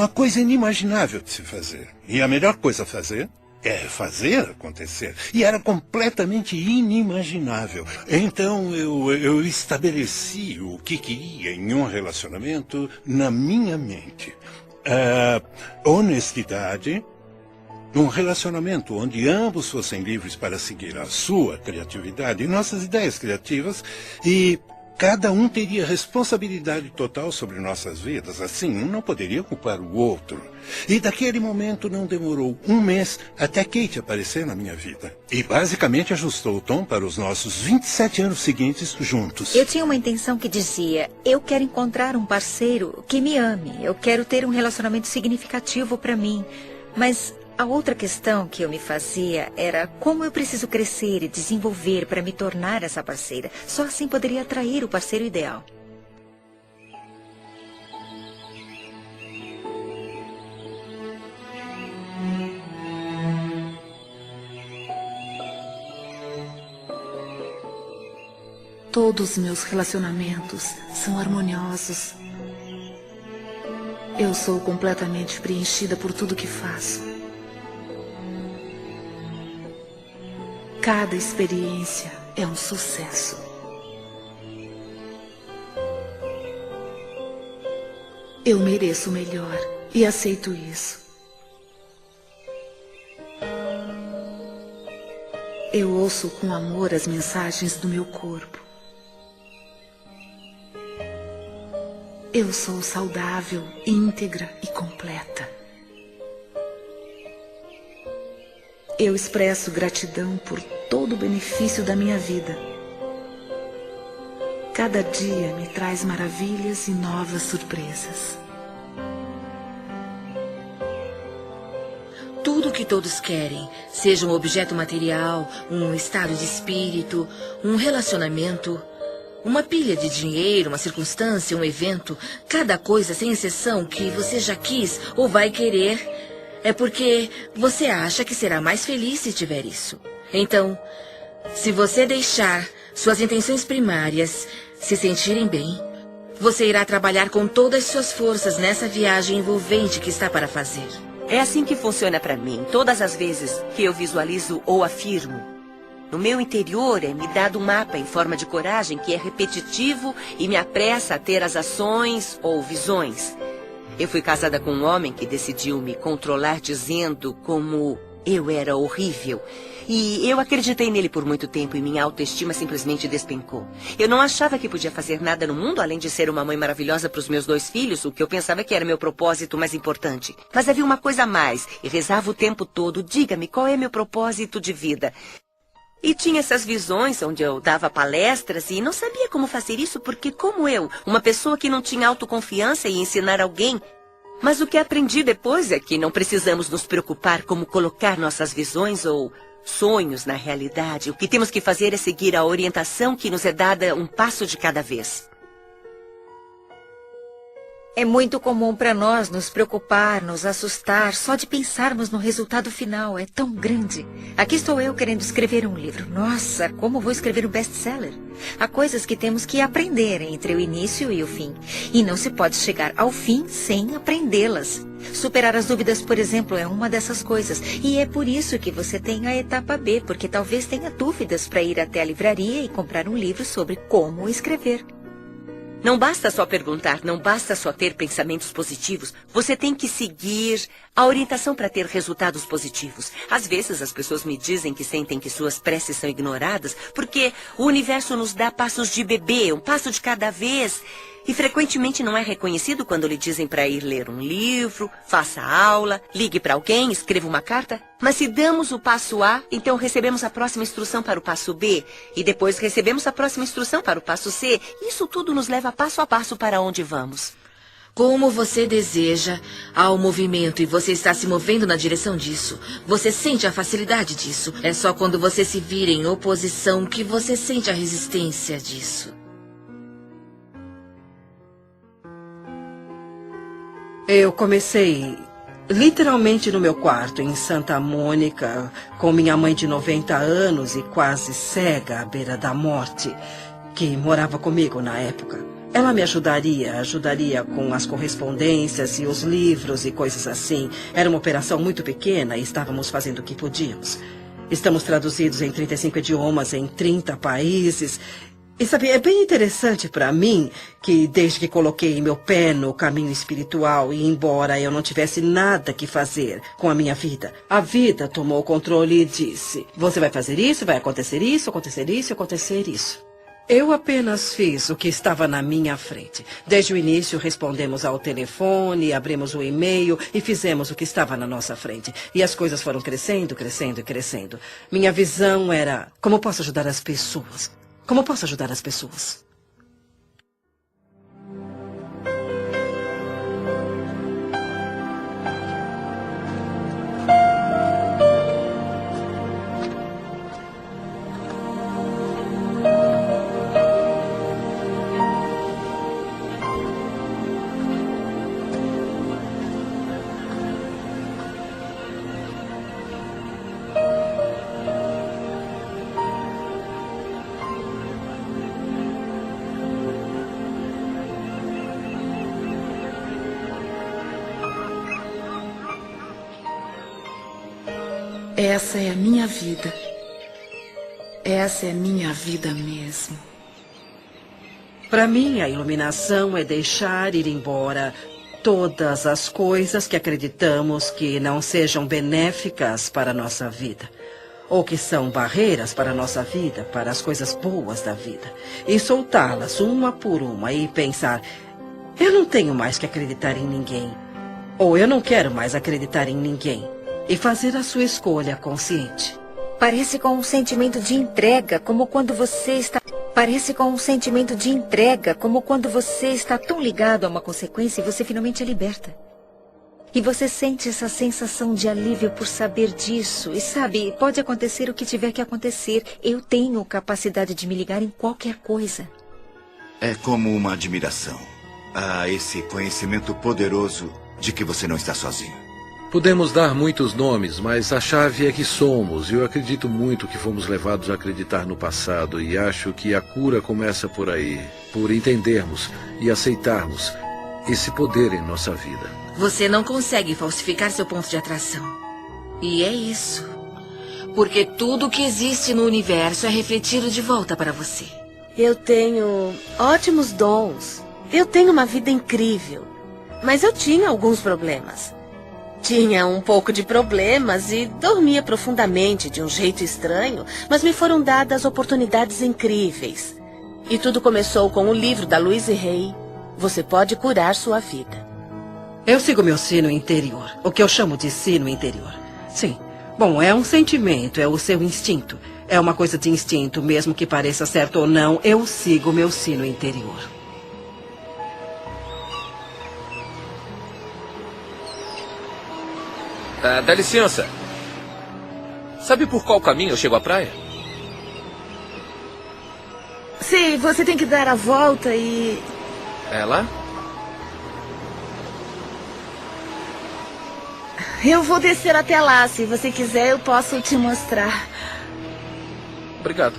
coisa inimaginável de se fazer. E a melhor coisa a fazer é fazer acontecer. E era completamente inimaginável. Então eu estabeleci o que queria em um relacionamento na minha mente. Honestidade, um relacionamento onde ambos fossem livres para seguir a sua criatividade e nossas ideias criativas e cada um teria responsabilidade total sobre nossas vidas. Assim, um não poderia culpar o outro. E daquele momento não demorou um mês até Kate aparecer na minha vida. E basicamente ajustou o tom para os nossos 27 anos seguintes juntos.
Eu tinha uma intenção que dizia, eu quero encontrar um parceiro que me ame. Eu quero ter um relacionamento significativo para mim. Mas a outra questão que eu me fazia era como eu preciso crescer e desenvolver para me tornar essa parceira. Só assim poderia atrair o parceiro ideal.
Todos meus relacionamentos são harmoniosos. Eu sou completamente preenchida por tudo que faço. Cada experiência é um sucesso. Eu mereço o melhor e aceito isso. Eu ouço com amor as mensagens do meu corpo. Eu sou saudável, íntegra e completa. Eu expresso gratidão por todo o benefício da minha vida. Cada dia me traz maravilhas e novas surpresas.
Tudo que todos querem, seja um objeto material, um estado de espírito, um relacionamento, uma pilha de dinheiro, uma circunstância, um evento, cada coisa sem exceção que você já quis ou vai querer, é porque você acha que será mais feliz se tiver isso. Então, se você deixar suas intenções primárias se sentirem bem, você irá trabalhar com todas as suas forças nessa viagem envolvente que está para fazer.
É assim que funciona para mim. Todas as vezes que eu visualizo ou afirmo, No meu interior é me dado um mapa em forma de coragem que é repetitivo e me apressa a ter as ações ou visões. Eu fui casada com um homem que decidiu me controlar dizendo como eu era horrível. E eu acreditei nele por muito tempo e minha autoestima simplesmente despencou. Eu não achava que podia fazer nada no mundo além de ser uma mãe maravilhosa para os meus 2 filhos, o que eu pensava que era meu propósito mais importante. Mas havia uma coisa a mais e rezava o tempo todo: diga-me, qual é meu propósito de vida? E tinha essas visões onde eu dava palestras e não sabia como fazer isso porque, como eu, uma pessoa que não tinha autoconfiança ia ensinar alguém. Mas o que aprendi depois é que não precisamos nos preocupar como colocar nossas visões ou sonhos na realidade. O que temos que fazer é seguir a orientação que nos é dada um passo de cada vez.
É muito comum para nós nos preocupar, nos assustar, só de pensarmos no resultado final. É tão grande. Aqui estou eu querendo escrever um livro. Nossa, como vou escrever um best-seller? Há coisas que temos que aprender entre o início e o fim. E não se pode chegar ao fim sem aprendê-las. Superar as dúvidas, por exemplo, é uma dessas coisas. E é por isso que você tem a etapa B, porque talvez tenha dúvidas para ir até a livraria e comprar um livro sobre como escrever.
Não basta só perguntar, não basta só ter pensamentos positivos. Você tem que seguir a orientação para ter resultados positivos. Às vezes as pessoas me dizem que sentem que suas preces são ignoradas porque o universo nos dá passos de bebê, um passo de cada vez. E frequentemente não é reconhecido quando lhe dizem para ir ler um livro, faça aula, ligue para alguém, escreva uma carta. Mas se damos o passo A, então recebemos a próxima instrução para o passo B. E depois recebemos a próxima instrução para o passo C. Isso tudo nos leva passo a passo para onde vamos.
Como você deseja, há um movimento e você está se movendo na direção disso. Você sente a facilidade disso. É só quando você se vira em oposição que você sente a resistência disso.
Eu comecei literalmente no meu quarto, em Santa Mônica, com minha mãe de 90 anos e quase cega à beira da morte, que morava comigo na época. Ela me ajudaria com as correspondências e os livros e coisas assim. Era uma operação muito pequena e estávamos fazendo o que podíamos. Estamos traduzidos em 35 idiomas, em 30 países. E sabe, é bem interessante para mim que desde que coloquei meu pé no caminho espiritual e embora eu não tivesse nada que fazer com a minha vida, a vida tomou o controle e disse: você vai fazer isso, vai acontecer isso, acontecer isso, acontecer isso. Eu apenas fiz o que estava na minha frente. Desde o início respondemos ao telefone, abrimos o e-mail e fizemos o que estava na nossa frente. E as coisas foram crescendo, crescendo e crescendo. Minha visão era: como posso ajudar as pessoas? Como posso ajudar as pessoas?
Essa é a minha vida. Essa é minha vida mesmo.
Para mim, a iluminação é deixar ir embora todas as coisas que acreditamos que não sejam benéficas para a nossa vida, ou que são barreiras para a nossa vida, para as coisas boas da vida, e soltá-las uma por uma e pensar: eu não tenho mais que acreditar em ninguém, ou eu não quero mais acreditar em ninguém, e fazer a sua escolha consciente.
Parece com um sentimento de entrega, como quando você está... Parece com um sentimento de entrega, como quando você está tão ligado a uma consequência e você finalmente a liberta. E você sente essa sensação de alívio por saber disso. E sabe, pode acontecer o que tiver que acontecer. Eu tenho capacidade de me ligar em qualquer coisa.
É como uma admiração a esse conhecimento poderoso de que você não está sozinho.
Podemos dar muitos nomes, mas a chave é que somos. Eu acredito muito que fomos levados a acreditar no passado e acho que a cura começa por aí, por entendermos e aceitarmos esse poder em nossa vida.
Você não consegue falsificar seu ponto de atração. E é isso. Porque tudo que existe no universo é refletido de volta para você.
Eu tenho ótimos dons. Eu tenho uma vida incrível. Mas eu tinha alguns problemas. Tinha um pouco de problemas e dormia profundamente de um jeito estranho, mas me foram dadas oportunidades incríveis. E tudo começou com o livro da Louise Hay, Você Pode Curar Sua Vida.
Eu sigo meu sino interior, o que eu chamo de sino interior. Sim. Bom, é um sentimento, é o seu instinto. É uma coisa de instinto, mesmo que pareça certo ou não, eu sigo meu sino interior.
Dá licença. Sabe por qual caminho eu chego à praia?
Sim, você tem que dar a volta e...
É lá?
Eu vou descer até lá. Se você quiser, eu posso te mostrar.
Obrigado.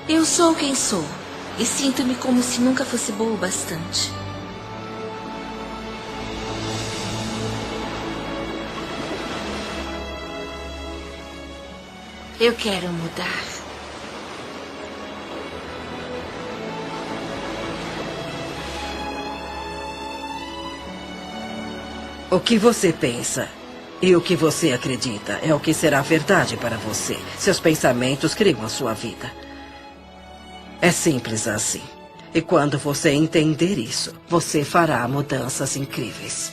Eu sou quem sou. E sinto-me como se nunca fosse boa o bastante. Eu quero mudar.
O que você pensa e o que você acredita é o que será verdade para você. Seus pensamentos criam a sua vida. É simples assim. E quando você entender isso, você fará mudanças incríveis.